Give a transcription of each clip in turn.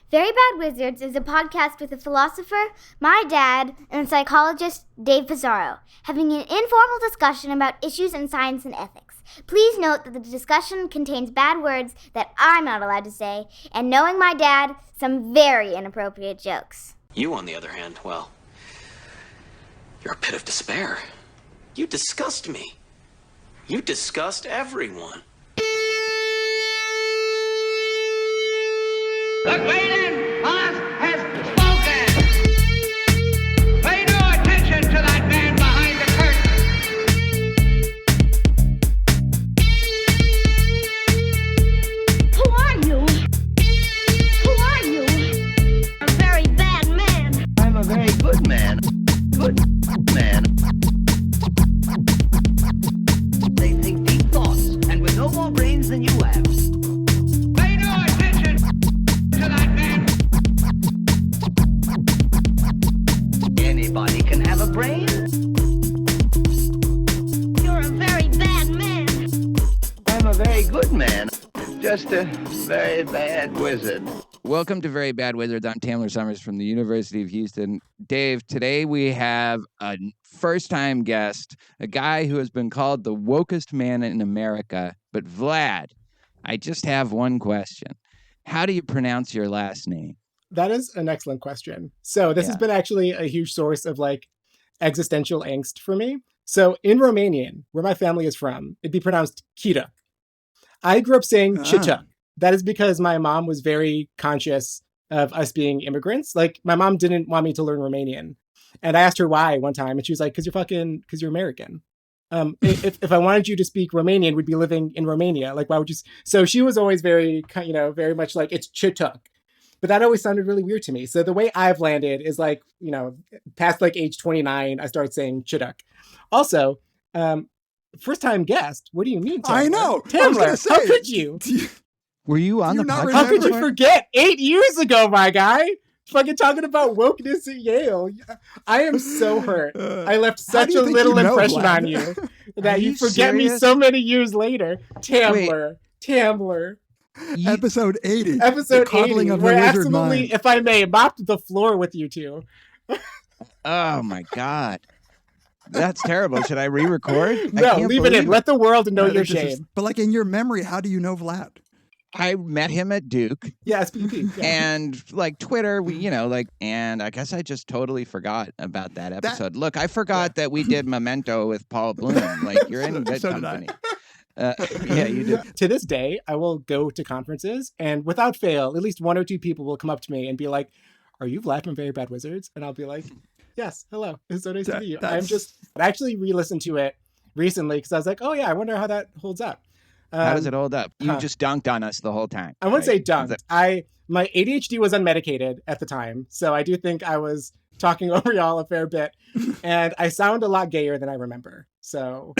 Very Bad Wizards is a podcast with a philosopher, my dad, and psychologist, Dave Pizarro, having an informal discussion about issues in science and ethics. Please note that the discussion contains bad words that I'm not allowed to say, and knowing my dad, some very inappropriate jokes. You, on the other hand, well, you're a pit of despair. You disgust me. You disgust everyone. The great boss has spoken. Pay no attention to that man behind the curtain. Who are you? Who are you? A very bad man. I'm a very good man. Good man. They think deep thoughts, and with no more brains than you have. Pay no attention to that man. Anybody can have a brain. You're a very bad man. I'm a very good man. Just a very bad wizard. Welcome to Very Bad Wizards. I'm Tamler Summers from the University of Houston. Dave, today we have a first-time guest, a guy who has been called the wokest man in America. But Vlad, I just have one question. How do you pronounce your last name? That is an excellent question. So this has been actually a huge source of existential angst for me. So in Romanian, where my family is from, it'd be pronounced Chituc. I grew up saying Chituc. That is because my mom was very conscious of us being immigrants. Like, my mom didn't want me to learn Romanian. And I asked her why one time, and she was like, because you're American. If I wanted you to speak Romanian, we'd be living in Romania. Like, why would you? So she was always very much like, it's Chituc. But that always sounded really weird to me. So the way I've landed is past age 29, I started saying Chituc. Also, first time guest. What do you mean, Tamler? I know. Tamler, how could you? Were you on the podcast? How could you forget? 8 years ago, my guy. Fucking talking about wokeness at Yale. I am so hurt. I left such a little impression on you that you forget me so many years later. Tamler. Episode 80. Episode 80. Of where the absolutely, mind. if I may, mopped the floor with you two. Oh, my God. That's terrible. Should I re-record? No, leave it in. Let the world know your shame. But in your memory, how do you know Vlad? I met him at Duke. Yeah, SPP. Yeah. And Twitter, and I guess I just totally forgot about that episode. Look, I forgot that we did Memento with Paul Bloom. You're in good company. Yeah, you did. To this day, I will go to conferences, and without fail, at least one or two people will come up to me and be like, "Are you Vlad from Very Bad Wizards?" And I'll be like, "Yes, hello. It's so nice to meet you." I actually re-listened to it recently because I was like, "Oh yeah, I wonder how that holds up." How does it hold up? You just dunked on us the whole time. I wouldn't say dunked. My ADHD was unmedicated at the time, so I do think I was talking over y'all a fair bit, and I sound a lot gayer than I remember. So,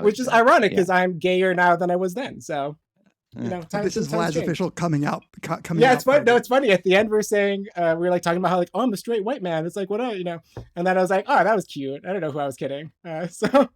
which is ironic because I'm gayer now than I was then. So, this is Vlad's official coming out. It's fun. No, it's funny. At the end, we're saying we were talking about how I'm a straight white man. It's what and then I was like, oh, that was cute. I don't know who I was kidding. So.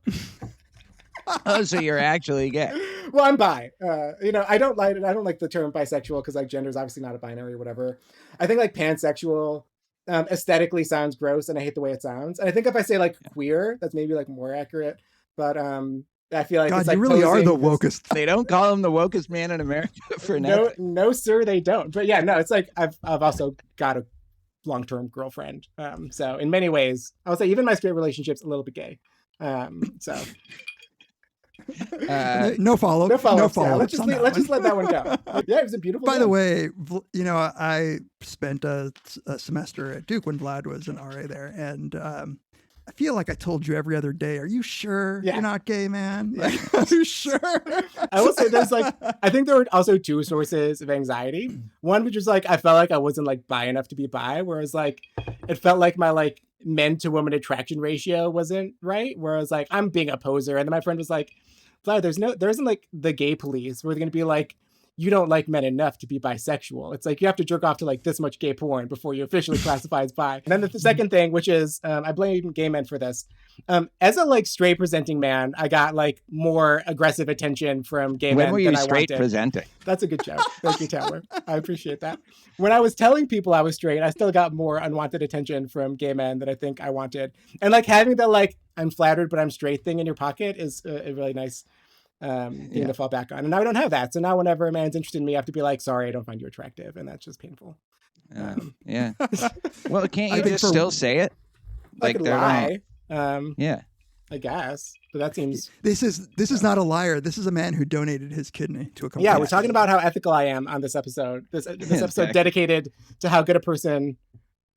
Oh, so you're actually gay. Well, I'm bi. I don't like the term bisexual because gender is obviously not a binary or whatever. I think pansexual aesthetically sounds gross, and I hate the way it sounds. And I think if I say queer, that's maybe more accurate. But I feel like God, it's you really are the wokest. They don't call him the wokest man in America for nothing. No, sir, they don't. But yeah, no, it's I've also got a long-term girlfriend. So in many ways, I would say even my straight relationship's a little bit gay. So. No follow. Yeah, let's just let that one go. Yeah, it was a beautiful. By the way, I spent a semester at Duke when Vlad was an RA there, and I feel like I told you every other day. Are you sure you're not gay, man? Are you sure? I will say there's I think there were also two sources of anxiety. One which was I felt like I wasn't bi enough to be bi, whereas it felt like my men to woman attraction ratio wasn't right. Whereas I'm being a poser, and then my friend was like, Vlad, there isn't the gay police where they're gonna be you don't like men enough to be bisexual. It's like you have to jerk off to like this much gay porn before you officially classify as bi. And then the second thing, which is, I blame gay men for this. As a like straight presenting man, I got like more aggressive attention from gay men When were you than I straight wanted. presenting? That's a good joke. Thank you, Taylor. I appreciate that. When I was telling people I was straight, I still got more unwanted attention from gay men than I think I wanted. And like having the like, I'm flattered, but I'm straight thing in your pocket is a really nice thing to fall back on. And now I don't have that. So now whenever a man's interested in me, I have to be like, sorry, I don't find you attractive. And that's just painful. Yeah. Well, can't you just still say it? I could lie. Yeah. I guess. But that seems... This is not a liar. This is a man who donated his kidney to a company. Yeah, we're talking about how ethical I am on this episode. This episode dedicated to how good a person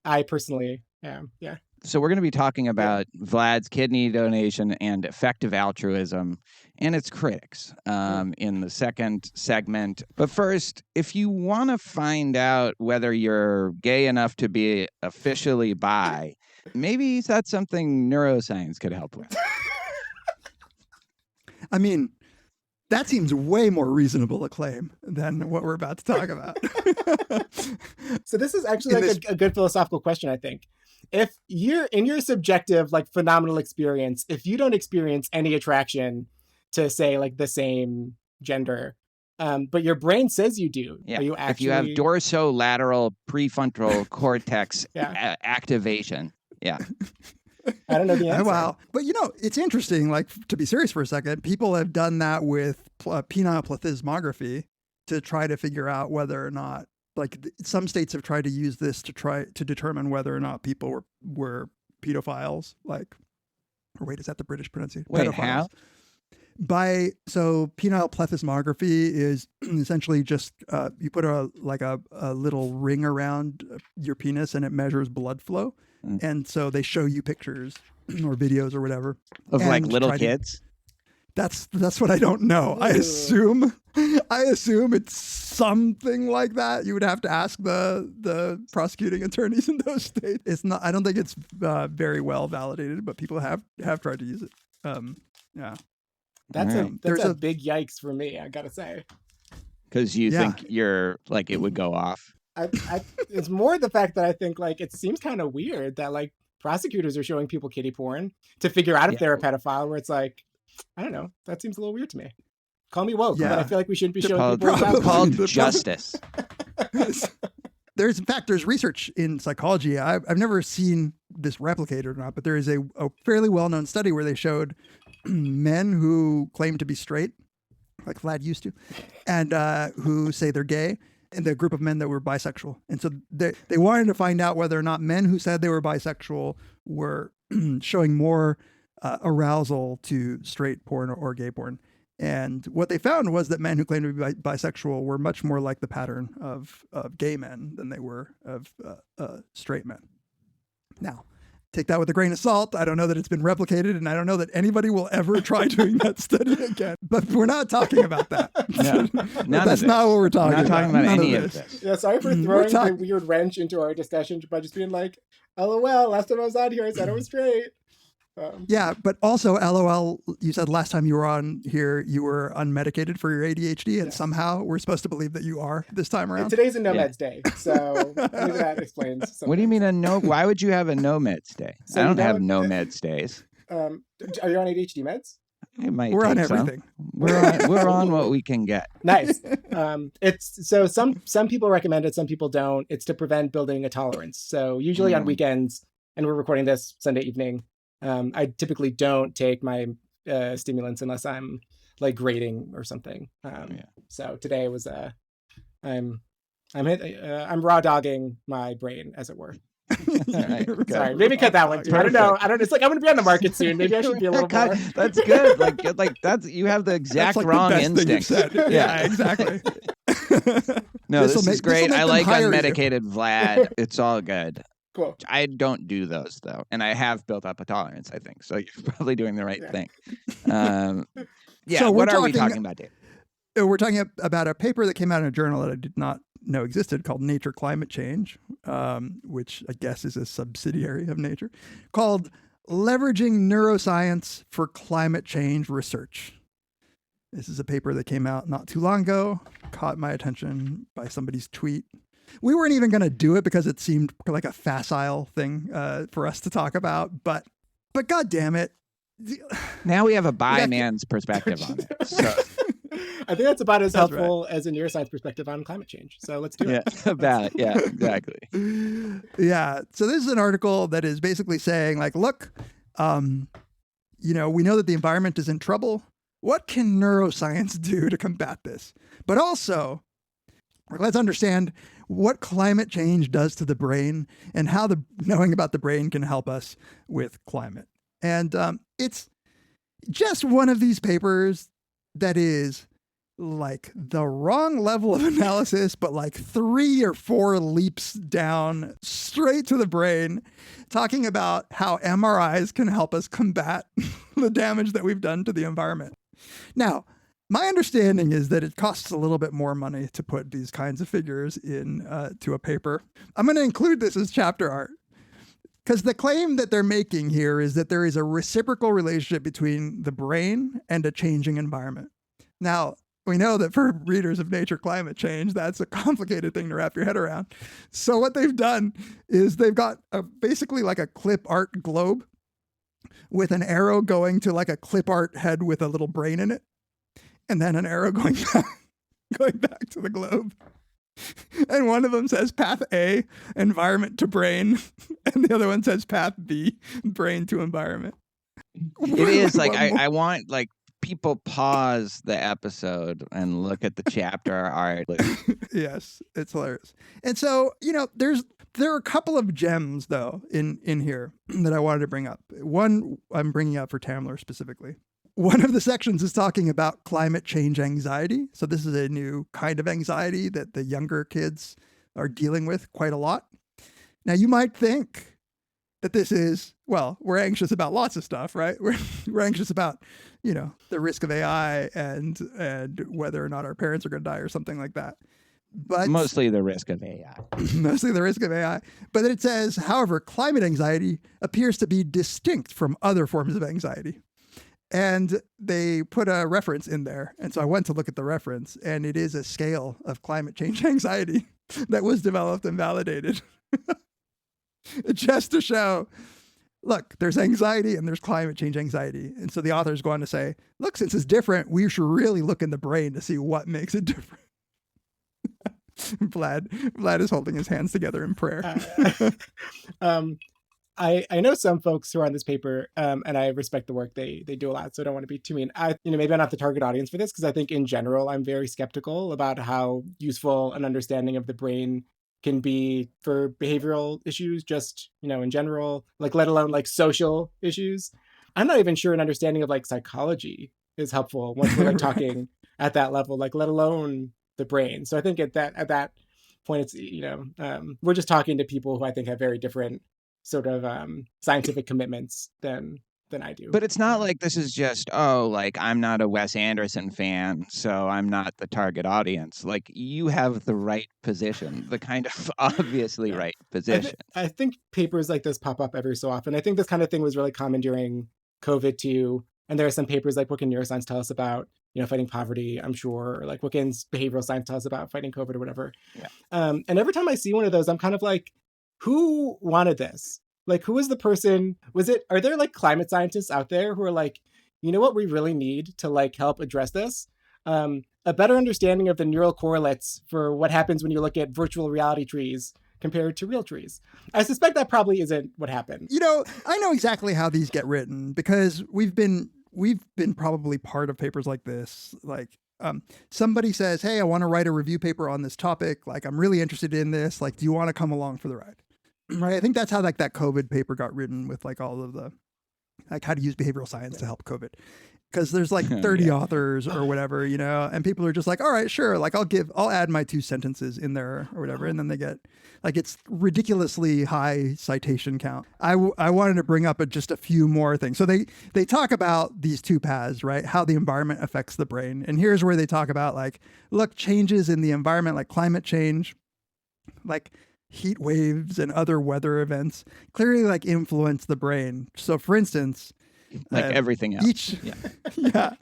I personally am. Yeah. So we're going to be talking about Vlad's kidney donation and effective altruism and its critics in the second segment. But first, if you want to find out whether you're gay enough to be officially bi, maybe that's something neuroscience could help with. I mean, that seems way more reasonable a claim than what we're about to talk about. So this is actually like a good philosophical question, I think. If you're in your subjective, like phenomenal experience, if you don't experience any attraction to say like the same gender, but your brain says you do, are you actually... If you have dorsolateral prefrontal cortex activation, I don't know the answer. Wow. But it's interesting, like to be serious for a second, people have done that with penile plethysmography to try to figure out whether or not, like some states have tried to use this to try to determine whether or not people were pedophiles, like, or wait, is that the British pronunciation? Wait, pedophiles. how? So penile plethysmography is essentially just you put a little ring around your penis and it measures blood flow. And so they show you pictures or videos or whatever of like little kids. That's what I don't know. I assume it's something like that. You would have to ask the prosecuting attorneys in those states. It's not. I don't think it's very well validated, but people have tried to use it. Yeah. That's a big yikes for me, I gotta say. Because you think you're like it would go off. It's more the fact that I think like it seems kind of weird that like prosecutors are showing people kiddie porn to figure out if they're a pedophile. Where it's like, I don't know, that seems a little weird to me. Call me woke, but I feel like we shouldn't be showing people called justice. There's research in psychology. I've never seen this replicated or not, but there is a fairly well-known study where they showed men who claim to be straight, like Vlad used to, and who say they're gay, and the group of men that were bisexual. And so they wanted to find out whether or not men who said they were bisexual were showing more arousal to straight porn or gay porn. And what they found was that men who claimed to be bisexual were much more like the pattern of gay men than they were of straight men. Now, take that with a grain of salt. I don't know that it's been replicated, and I don't know that anybody will ever try doing that study again. But we're not talking about that. No, that's not what we're talking about. We're not talking about any of this. Yeah, sorry for throwing the weird wrench into our discussion by just being like, LOL, last time I was on here, I said I was straight. Yeah, but also, LOL, you said last time you were on here, you were unmedicated for your ADHD, and somehow we're supposed to believe that you are this time around. And today's a no meds day, so maybe that explains something. What do you mean why would you have a no meds day? So I don't have no meds days. Are you on ADHD meds? We're on everything. We're on what we can get. Nice. It's so some people recommend it, some people don't. It's to prevent building a tolerance. So usually on weekends, and we're recording this Sunday evening, I typically don't take my stimulants unless I'm like grading or something. So today was I'm raw dogging my brain, as it were. Sorry, maybe cut that one too. I don't know. It's like I'm gonna be on the market soon. Maybe I should be a little more. That's good. Like that's you have the exact wrong instinct. Yeah, exactly. No, this is great. I like unmedicated Vlad. It's all good. Cool. I don't do those though, and I have built up a tolerance, I think. So you're probably doing the right thing. So what are we talking about, Dave? We're talking about a paper that came out in a journal that I did not know existed called Nature Climate Change, which I guess is a subsidiary of Nature, called Leveraging Neuroscience for Climate Change Research. This is a paper that came out not too long ago, caught my attention by somebody's tweet. We weren't even going to do it because it seemed like a facile thing for us to talk about, but God damn it. Now we have a man's perspective on it. So. I think that's about as helpful as a neuroscience perspective on climate change. So let's do it. Yeah, exactly. Yeah. So this is an article that is basically saying, like, look, we know that the environment is in trouble. What can neuroscience do to combat this? But also, let's understand what climate change does to the brain and how knowing about the brain can help us with climate. And it's just one of these papers that is like the wrong level of analysis, but like 3 or 4 leaps down straight to the brain, talking about how MRIs can help us combat the damage that we've done to the environment. Now, my understanding is that it costs a little bit more money to put these kinds of figures in to a paper. I'm going to include this as chapter art because the claim that they're making here is that there is a reciprocal relationship between the brain and a changing environment. Now, we know that for readers of Nature Climate Change, that's a complicated thing to wrap your head around. So what they've done is they've got basically like a clip art globe with an arrow going to like a clip art head with a little brain in it, and then an arrow going back to the globe. And one of them says path A, environment to brain, and the other one says path B, brain to environment. It is like I want like people pause the episode and look at the chapter art. Yes, it's hilarious. And so, there are a couple of gems though in here that I wanted to bring up. One I'm bringing up for Tamler specifically. One of the sections is talking about climate change anxiety. So this is a new kind of anxiety that the younger kids are dealing with quite a lot. Now you might think that this is, well, we're anxious about lots of stuff, right? We're anxious about, the risk of AI and whether or not our parents are going to die or something like that. But mostly the risk of AI. Mostly the risk of AI. But it says, however, climate anxiety appears to be distinct from other forms of anxiety. And they put a reference in there. And so I went to look at the reference, and it is a scale of climate change anxiety that was developed and validated just to show, look, there's anxiety and there's climate change anxiety. And so the authors go on to say, look, since it's different, we should really look in the brain to see what makes it different. Vlad is holding his hands together in prayer. I know some folks who are on this paper, and I respect the work they do a lot, so I don't want to be too mean. Maybe I'm not the target audience for this, because I think in general, I'm very skeptical about how useful an understanding of the brain can be for behavioral issues, just, in general, like let alone like social issues. I'm not even sure an understanding of like psychology is helpful once we're like talking at that level, like let alone the brain. So I think at that point, it's, we're just talking to people who I think have very different sort of scientific commitments than I do. But it's not like this is just, I'm not a Wes Anderson fan, so I'm not the target audience. Like, you have the right position, the kind of obviously right position. I think papers like this pop up every so often. I think this kind of thing was really common during COVID too. And there are some papers like, what can neuroscience tell us about, fighting poverty, I'm sure, or like what can behavioral science tell us about fighting COVID or whatever. Yeah. And every time I see one of those, I'm kind of like, who wanted this? Like, who was the person? Are there like climate scientists out there who are like, what we really need to like help address this? A better understanding of the neural correlates for what happens when you look at virtual reality trees compared to real trees. I suspect that probably isn't what happened. I know exactly how these get written because we've been probably part of papers like this. Like, somebody says, hey, I want to write a review paper on this topic. Like, I'm really interested in this. Like, do you want to come along for the ride? Right. I think that's how like that COVID paper got written with like all of the, like how to use behavioral science to help COVID. Because there's like 30 authors or whatever, and people are just like, all right, sure. Like I'll add my 2 sentences in there or whatever. And then they get like, it's ridiculously high citation count. I wanted to bring up just a few more things. So they talk about these 2 paths, right? How the environment affects the brain. And here's where they talk about like, look, changes in the environment, like climate change, like heat waves and other weather events clearly like influence the brain. So for instance, Like everything else. Yeah.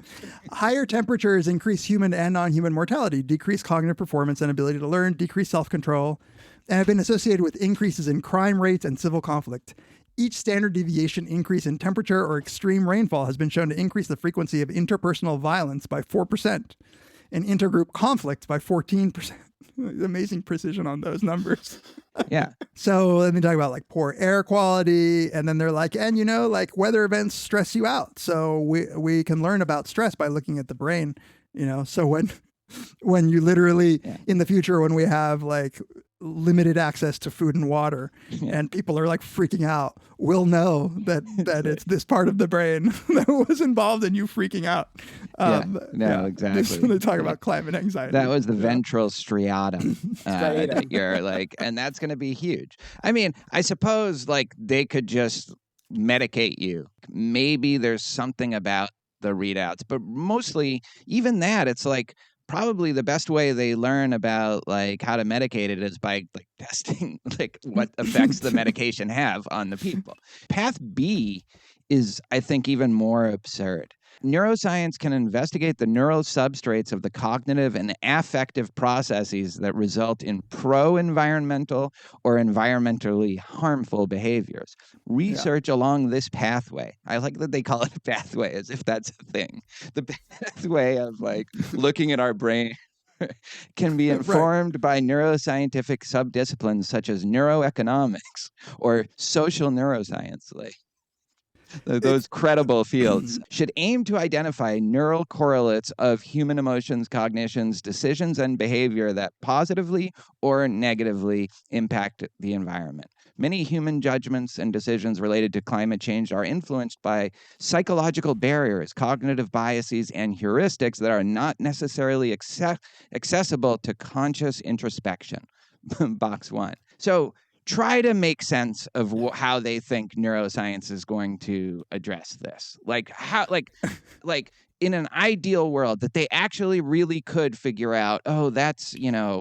Higher temperatures increase human and non-human mortality, decrease cognitive performance and ability to learn, decrease self-control, and have been associated with increases in crime rates and civil conflict. Each standard deviation increase in temperature or extreme rainfall has been shown to increase the frequency of interpersonal violence by 4% and intergroup conflict by 14%. Amazing precision on those numbers. Yeah. So let me talk about like poor air quality. And then they're like, and like weather events stress you out. So we can learn about stress by looking at the brain, so when you literally in the future, when we have like limited access to food and water and people are like freaking out, we'll know that it's this part of the brain that was involved in you freaking out. Exactly. They talk about climate anxiety. That was the ventral striatum that you're like, and that's going to be huge. I mean, I suppose like they could just medicate you. Maybe there's something about the readouts, but mostly even that, it's like, probably the best way they learn about like how to medicate it is by like testing like what effects the medication have on the people. Path B is, I think, even more absurd. Neuroscience can investigate the neural substrates of the cognitive and affective processes that result in pro-environmental or environmentally harmful behaviors. Research along this pathway, I like that they call it a pathway as if that's a thing. The pathway of like looking at our brain can be informed by neuroscientific subdisciplines such as neuroeconomics or social neuroscience. Like, those credible fields should aim to identify neural correlates of human emotions, cognitions, decisions, and behavior that positively or negatively impact the environment. Many human judgments and decisions related to climate change are influenced by psychological barriers, cognitive biases, and heuristics that are not necessarily accessible to conscious introspection. Box 1. So try to make sense of how they think neuroscience is going to address this. Like how, like in an ideal world that they actually really could figure out, oh, that's,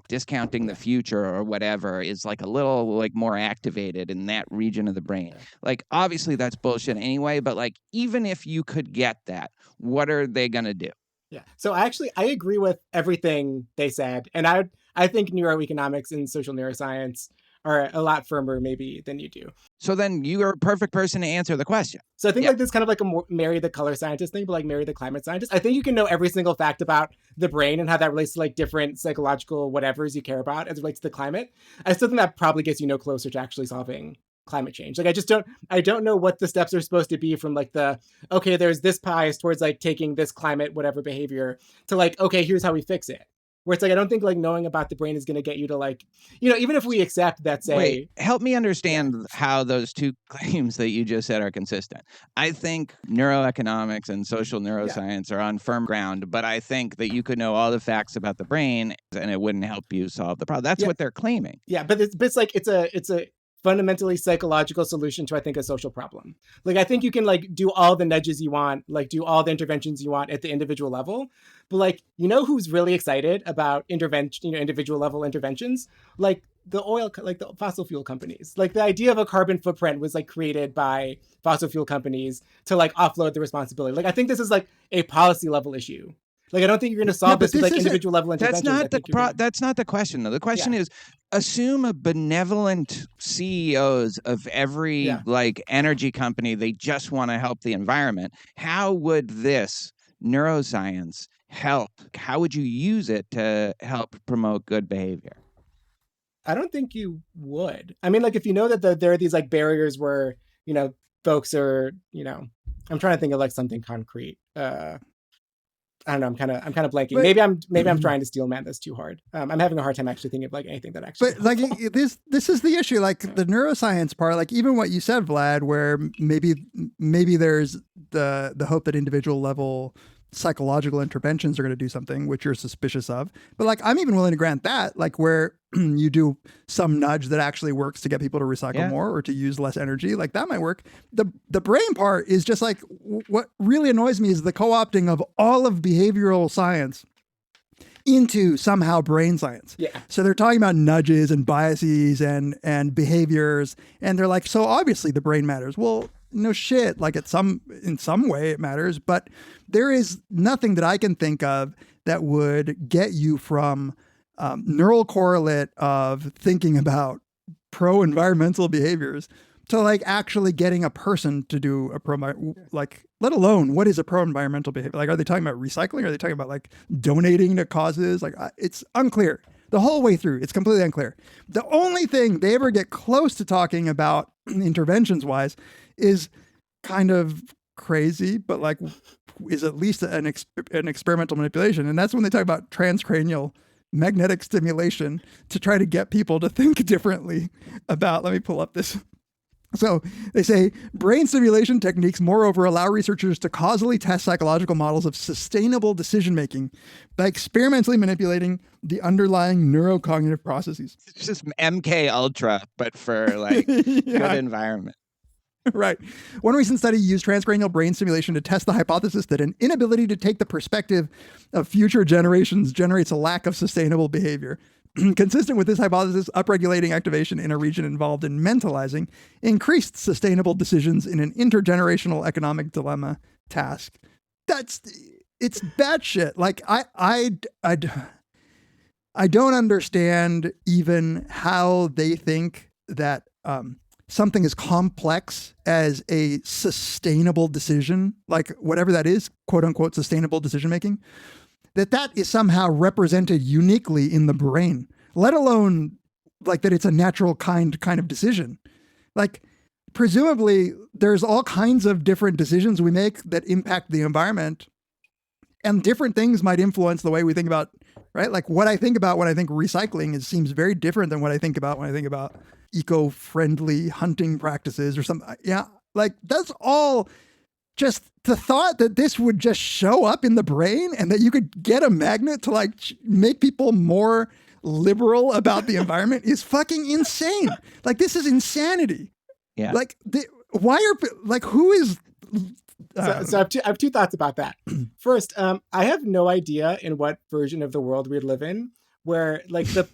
discounting the future or whatever is like a little like more activated in that region of the brain. Like, obviously that's bullshit anyway, but like, even if you could get that, what are they going to do? Yeah. So I agree with everything they said. And I think neuroeconomics and social neuroscience are a lot firmer maybe than you do. So then you are a perfect person to answer the question. So I think like this kind of like a marry the color scientist thing, but like marry the climate scientist. I think you can know every single fact about the brain and how that relates to like different psychological whatevers you care about as it relates to the climate. I still think that probably gets you no closer to actually solving climate change. Like I don't know what the steps are supposed to be from like there's this bias towards like taking this climate whatever behavior to like, okay, here's how we fix it. Where it's like, I don't think like knowing about the brain is going to get you to like, even if we accept that, say. Wait, help me understand how those two claims that you just said are consistent. I think neuroeconomics and social neuroscience are on firm ground, but I think that you could know all the facts about the brain and it wouldn't help you solve the problem. That's what they're claiming. Yeah, but it's like, it's a fundamentally psychological solution to, I think, a social problem. Like, I think you can like do all the nudges you want, like do all the interventions you want at the individual level. But like, who's really excited about individual level interventions? Like the fossil fuel companies. Like the idea of a carbon footprint was like created by fossil fuel companies to like offload the responsibility. Like, I think this is like a policy level issue. Like, I don't think you're going to solve this with like individual level interventions. That's not the question, though. The question is, assume a benevolent CEOs of every like energy company, they just want to help the environment. How would this neuroscience help? How would you use it to help promote good behavior? I don't think you would. I mean, like, if you know that there are these like barriers where, folks are, I'm trying to think of like something concrete. I don't know. I'm kind of blanking. Maybe I'm trying to steel man this too hard. I'm having a hard time actually thinking of like anything that actually. But like this is the issue. Like the neuroscience part. Like even what you said, Vlad, where maybe there's the hope that individual level psychological interventions are going to do something, which you're suspicious of. But like I'm even willing to grant that, like where you do some nudge that actually works to get people to recycle more or to use less energy, like that might work. The brain part is just like what really annoys me is the co-opting of all of behavioral science into somehow brain science. Yeah. So they're talking about nudges and biases and behaviors, and they're like, so obviously the brain matters. Well, no shit. Like in some way it matters, but there is nothing that I can think of that would get you from neural correlate of thinking about pro-environmental behaviors to like actually getting a person to do like, let alone what is a pro-environmental behavior? Like, are they talking about recycling? Are they talking about like donating to causes? Like, it's unclear the whole way through. It's completely unclear. The only thing they ever get close to talking about interventions wise is kind of crazy, but like is at least an experimental manipulation. And that's when they talk about transcranial magnetic stimulation to try to get people to think differently about, let me pull up this. So they say brain stimulation techniques, moreover, allow researchers to causally test psychological models of sustainable decision-making by experimentally manipulating the underlying neurocognitive processes. It's just MK Ultra, but for like good environment. Right. One recent study used transcranial brain stimulation to test the hypothesis that an inability to take the perspective of future generations generates a lack of sustainable behavior. Consistent with this hypothesis, upregulating activation in a region involved in mentalizing increased sustainable decisions in an intergenerational economic dilemma task. It's batshit. Like I don't understand even how they think that something as complex as a sustainable decision, like whatever that is, quote unquote, sustainable decision making, that is somehow represented uniquely in the brain, let alone like that it's a natural kind of decision. Like presumably there's all kinds of different decisions we make that impact the environment, and different things might influence the way we think about, right? Like what I think about when I think recycling seems very different than what I think about when I think about eco-friendly hunting practices or something. Yeah. Like that's all just the thought that this would just show up in the brain and that you could get a magnet to like make people more liberal about the environment is fucking insane. Like this is insanity. Yeah. Like who is... So I have two thoughts about that. First, I have no idea in what version of the world we live in where like the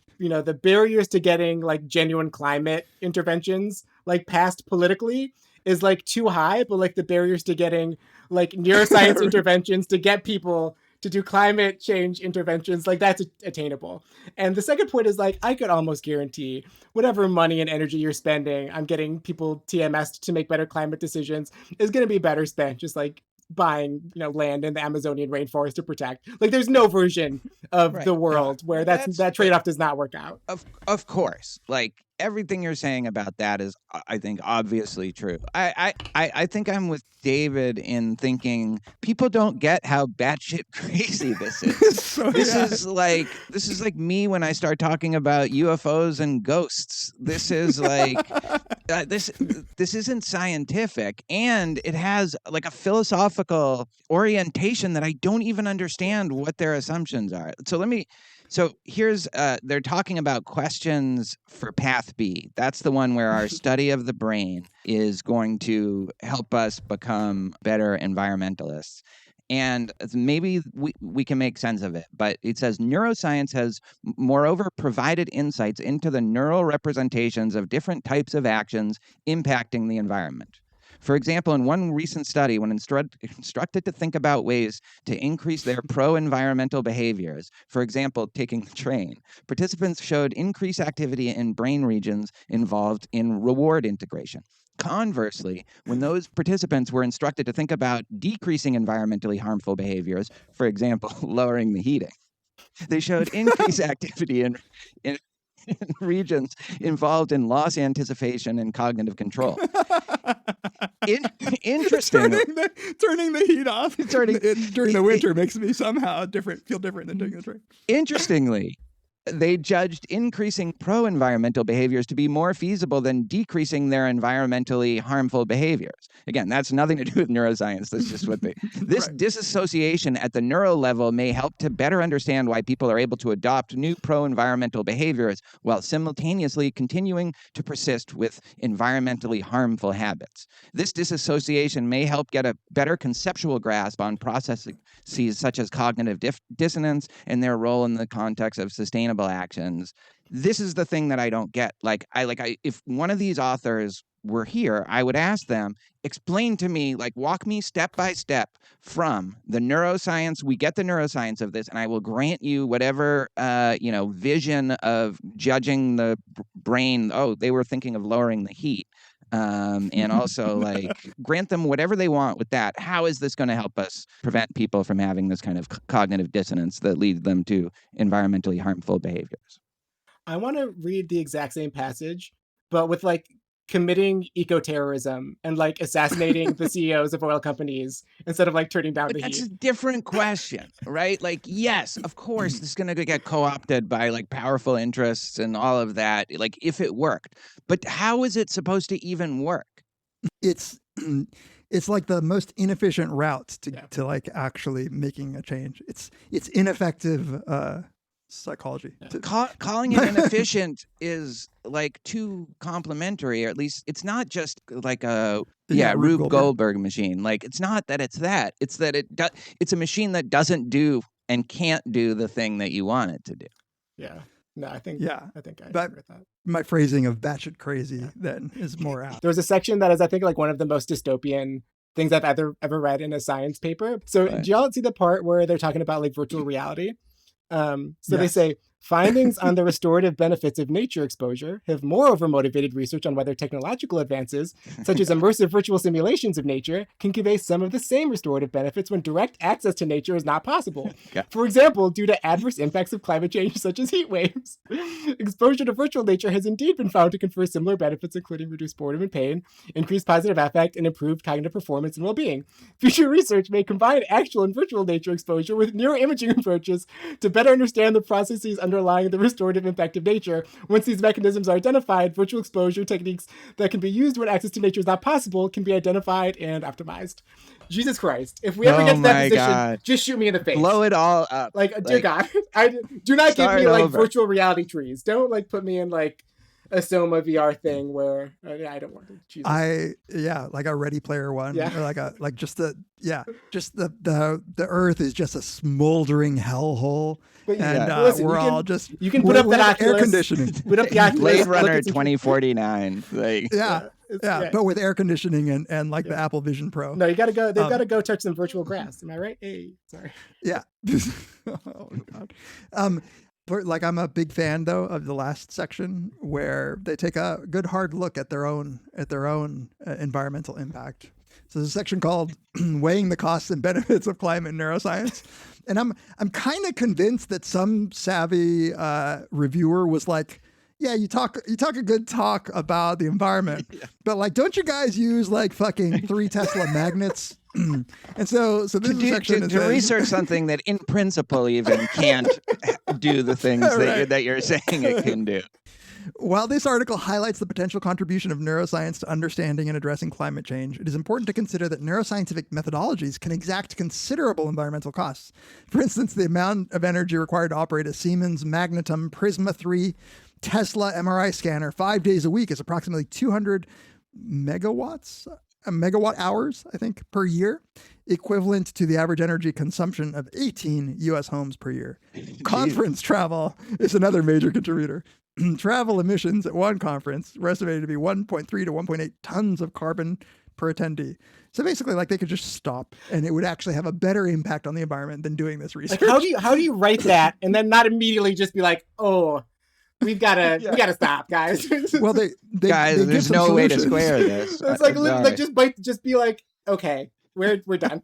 barriers to getting like genuine climate interventions like passed politically is like too high, but like the barriers to getting like neuroscience interventions to get people to do climate change interventions, like that's attainable. And the second point is like, I could almost guarantee whatever money and energy you're spending on getting people TMS to make better climate decisions is going to be better spent just like buying, land in the Amazonian rainforest to protect. Like there's no version of the world where that trade-off does not work out. Of course. Like everything you're saying about that is, I think, obviously true. I think I'm with David in thinking people don't get how batshit crazy this is. This is like me when I start talking about UFOs and ghosts. This is like this isn't scientific, and it has like a philosophical orientation that I don't even understand what their assumptions are. So here's, they're talking about questions for Path B. That's the one where our study of the brain is going to help us become better environmentalists. And maybe we can make sense of it. But it says neuroscience has, moreover, provided insights into the neural representations of different types of actions impacting the environment. For example, in one recent study, when instructed to think about ways to increase their pro-environmental behaviors, for example, taking the train, participants showed increased activity in brain regions involved in reward integration. Conversely, when those participants were instructed to think about decreasing environmentally harmful behaviors, for example, lowering the heating, they showed increased activity in regions involved in loss anticipation and cognitive control. Interesting. Turning the heat off during the winter makes me somehow feel different than doing the train. Interestingly, they judged increasing pro-environmental behaviors to be more feasible than decreasing their environmentally harmful behaviors. Again, that's nothing to do with neuroscience. That's just what this disassociation at the neural level may help to better understand why people are able to adopt new pro-environmental behaviors while simultaneously continuing to persist with environmentally harmful habits. This disassociation may help get a better conceptual grasp on processes such as cognitive dissonance and their role in the context of sustainable actions. this is the thing that I don't get. If one of these authors were here, I would ask them, explain to me, walk me step by step from the neuroscience. We get the neuroscience of this, and I will grant you whatever, vision of judging the brain. Oh, they were thinking of lowering the heat. And also grant them whatever they want with that. How is this going to help us prevent people from having this kind of cognitive dissonance that leads them to environmentally harmful behaviors? I want to read the exact same passage, but with committing eco-terrorism and assassinating the CEOs of oil companies instead of turning down the heat. That's a different question, right? Yes, of course, this is going to get co-opted by powerful interests and all of that, if it worked. But how is it supposed to even work? It's the most inefficient route to actually making a change. It's ineffective psychology. Calling it inefficient is too complimentary, or at least it's not just Rube Goldberg machine. It's not that it's that. It's that it's a machine that doesn't do and can't do the thing that you want it to do. Yeah. No, I think I agree with that. My phrasing of batshit crazy then is more apt. There's a section that is, I think, one of the most dystopian things I've ever read in a science paper. So do y'all see the part where they're talking about virtual reality? They say, findings on the restorative benefits of nature exposure have moreover motivated research on whether technological advances, such as immersive virtual simulations of nature, can convey some of the same restorative benefits when direct access to nature is not possible. Yeah. For example, due to adverse impacts of climate change, such as heat waves. Exposure to virtual nature has indeed been found to confer similar benefits, including reduced boredom and pain, increased positive affect, and improved cognitive performance and well-being. Future research may combine actual and virtual nature exposure with neuroimaging approaches to better understand the processes underlying the restorative impact of nature. Once these mechanisms are identified, virtual exposure techniques that can be used when access to nature is not possible can be identified and optimized. Jesus Christ. If we ever get to that position, just shoot me in the face. Blow it all up. Dear God, do not give me over. virtual reality trees. Don't put me in a Soma VR thing where I don't want to. Jesus. A Ready Player One, yeah. Or just the Earth is just a smoldering hellhole, and listen, we're all you can put up that Oculus, air conditioning. Put up the Oculus. Blade Runner 2049. But with air conditioning and the Apple Vision Pro. No, you gotta go. They've got to go touch some virtual grass. Am I right? Hey, sorry. Yeah. Oh God. I'm a big fan though of the last section where they take a good hard look at their own environmental impact. So there's a section called "Weighing the Costs and Benefits of Climate and Neuroscience," and I'm kind of convinced that some savvy reviewer was like, "Yeah, you talk a good talk about the environment, but don't you guys use fucking 3 Tesla magnets?" And so this section to research something that in principle even can't do the things that you're saying it can do. While this article highlights the potential contribution of neuroscience to understanding and addressing climate change, it is important to consider that neuroscientific methodologies can exact considerable environmental costs. For instance, the amount of energy required to operate a Siemens Magnetum Prisma 3 Tesla MRI scanner 5 days a week is approximately 200 megawatt hours, I think, per year, equivalent to the average energy consumption of 18 U.S. homes per year. Conference travel is another major contributor. Travel emissions at one conference were estimated to be 1.3 to 1.8 tons of carbon per attendee. So basically, they could just stop, and it would actually have a better impact on the environment than doing this research. How do you write that and then not immediately just be like, oh, we gotta stop, guys. Well, they guys, there's no solutions. Way to square this. It's just be like, okay, we're done.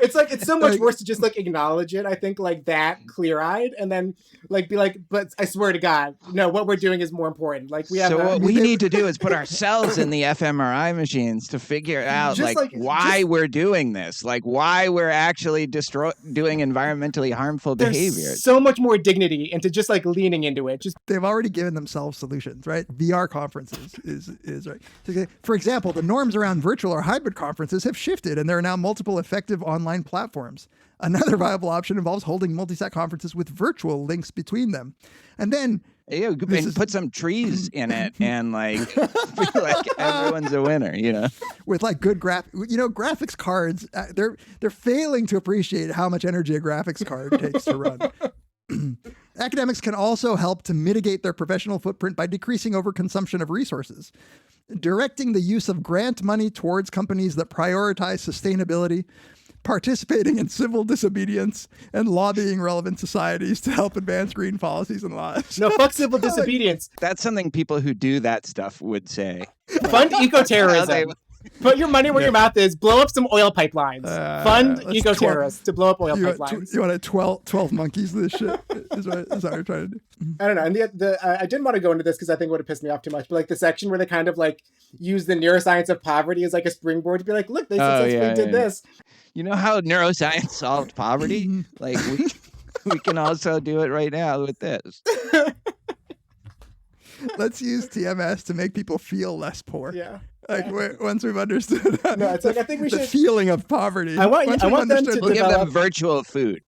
It's so much worse to just acknowledge it. I think that clear-eyed, and then be like, but I swear to God, no, what we're doing is more important. We have. So what we need to do is put ourselves in the fMRI machines to figure out why we're doing this, why we're actually doing environmentally harmful behaviors. So much more dignity into just leaning into it. They've already given themselves solutions, right? VR conferences is right. For example, the norms around virtual or hybrid conferences have shifted, and there are now multiple effective online platforms. Another viable option involves holding multi-site conferences with virtual links between them. And then put some trees in it and feel like everyone's a winner, with good graphics cards. They're failing to appreciate how much energy a graphics card takes to run. Academics can also help to mitigate their professional footprint by decreasing overconsumption of resources, directing the use of grant money towards companies that prioritize sustainability, participating in civil disobedience, and lobbying relevant societies to help advance green policies and laws. No, fuck civil disobedience. That's something people who do that stuff would say. Fund eco-terrorism. Put your money where your mouth is. Blow up some oil pipelines. Fund eco-terrorists to blow up oil pipelines. You want 12 monkeys to this shit? Is what you're trying to do. I don't know. And I didn't want to go into this because I think it would have pissed me off too much. But like the section where they kind of like use the neuroscience of poverty as like a springboard to be like, look, they successfully did this. You know how neuroscience solved poverty? Like we can also do it right now with this. Let's use TMS to make people feel less poor. Yeah. Once we've understood that, no, it's like I think we should the feeling of poverty. I want them to we'll give them virtual food.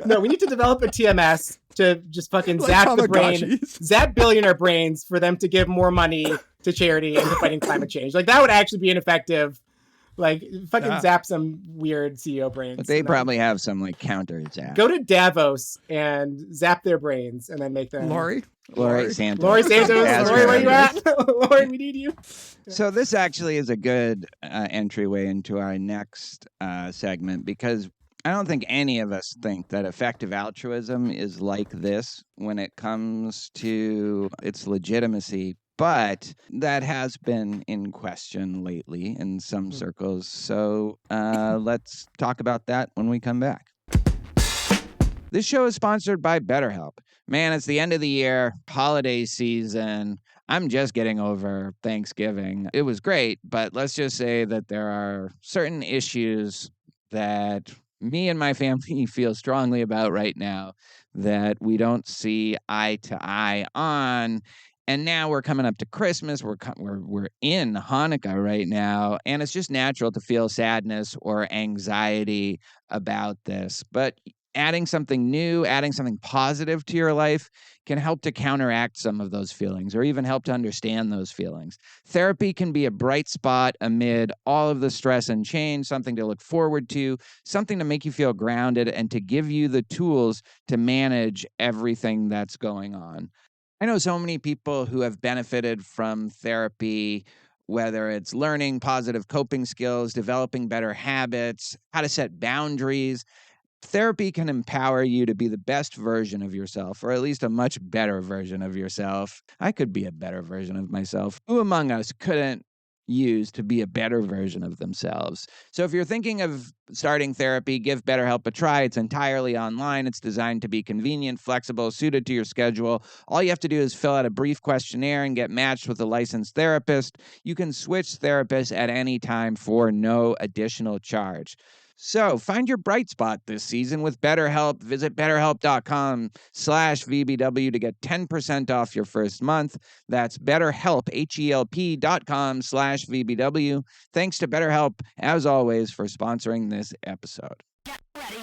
No, we need to develop a TMS to just fucking zap the brain, zap billionaire brains for them to give more money to charity and to fighting climate change. Like that would actually be an effective. Like fucking zap some weird CEO brains. But they probably have some like counter zap. Go to Davos and zap their brains and then make them. Lori Santos. Lori Santos. Lori, where you at? Lori, we need you. So this actually is a good entryway into our next segment because I don't think any of us think that effective altruism is like this when it comes to its legitimacy. But that has been in question lately in some circles. So let's talk about that when we come back. This show is sponsored by BetterHelp. Man, it's the end of the year, holiday season. I'm just getting over Thanksgiving. It was great, but let's just say that there are certain issues that me and my family feel strongly about right now that we don't see eye to eye on. And now we're coming up to Christmas. We're in Hanukkah right now, and it's just natural to feel sadness or anxiety about this. But adding something new, adding something positive to your life can help to counteract some of those feelings or even help to understand those feelings. Therapy can be a bright spot amid all of the stress and change, something to look forward to, something to make you feel grounded and to give you the tools to manage everything that's going on. I know so many people who have benefited from therapy, whether it's learning positive coping skills, developing better habits, how to set boundaries. Therapy can empower you to be the best version of yourself, or at least a much better version of yourself. I could be a better version of myself. Who among us couldn't use to be a better version of themselves? So if you're thinking of starting therapy, give BetterHelp a try. It's entirely online. It's designed to be convenient, flexible, suited to your schedule. All you have to do is fill out a brief questionnaire and get matched with a licensed therapist. You can switch therapists at any time for no additional charge. So find your bright spot this season with BetterHelp. Visit BetterHelp.com /VBW to get 10% off your first month. That's BetterHelp, HELP.com /VBW. Thanks to BetterHelp, as always, for sponsoring this episode. Get ready.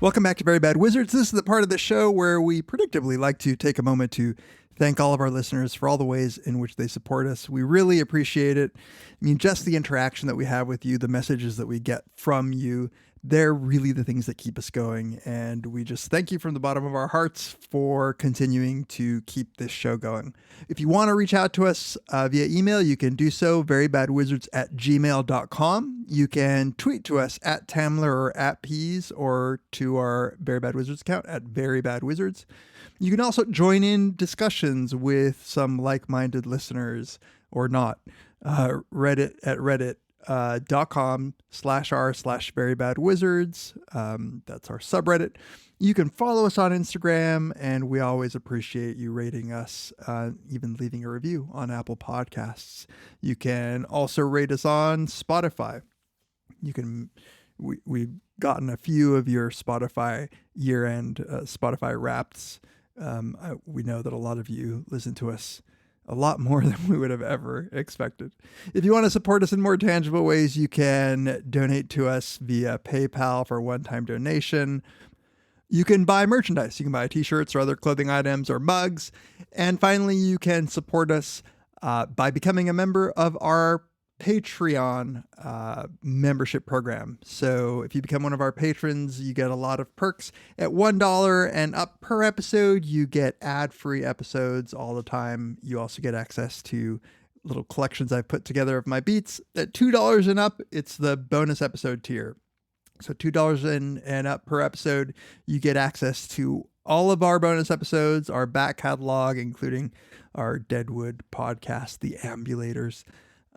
Welcome back to Very Bad Wizards. This is the part of the show where we predictably like to take a moment to thank all of our listeners for all the ways in which they support us. We really appreciate it. I mean, just the interaction that we have with you, the messages that we get from you, they're really the things that keep us going. And we just thank you from the bottom of our hearts for continuing to keep this show going. If you want to reach out to us via email, you can do so, verybadwizards@gmail.com. You can tweet to us at Tamler or at Peas, or to our Very Bad Wizards account at Very Bad Wizards. You can also join in discussions with some like-minded listeners or not. Reddit at reddit.com/r/verybadwizards. That's our subreddit. You can follow us on Instagram, and we always appreciate you rating us, even leaving a review on Apple Podcasts. You can also rate us on Spotify. We've gotten a few of your Spotify year-end Spotify Wraps. We know that a lot of you listen to us a lot more than we would have ever expected. If you want to support us in more tangible ways, you can donate to us via PayPal for a one-time donation. You can buy merchandise. You can buy t-shirts or other clothing items or mugs. And finally, you can support us by becoming a member of our Patreon membership program. So if you become one of our patrons, you get a lot of perks. At $1 and up per episode, you get ad-free episodes all the time. You also get access to little collections I've put together of my beats. At $2 and up, it's the bonus episode tier. So $2 and up per episode, you get access to all of our bonus episodes, our back catalog, including our Deadwood podcast, The Ambulators.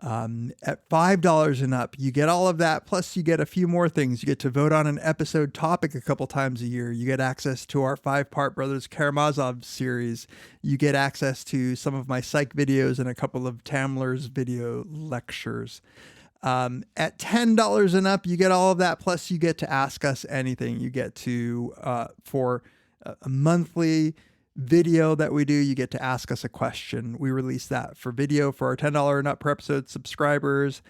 At $5 and up, you get all of that. Plus you get a few more things. You get to vote on an episode topic a couple times a year. You get access to our 5-part Brothers Karamazov series. You get access to some of my psych videos and a couple of Tamler's video lectures. At $10 and up, you get all of that. Plus you get to ask us anything. You get to, for a monthly video that we do, you get to ask us a question. We release that for video for our $10 and up per episode subscribers,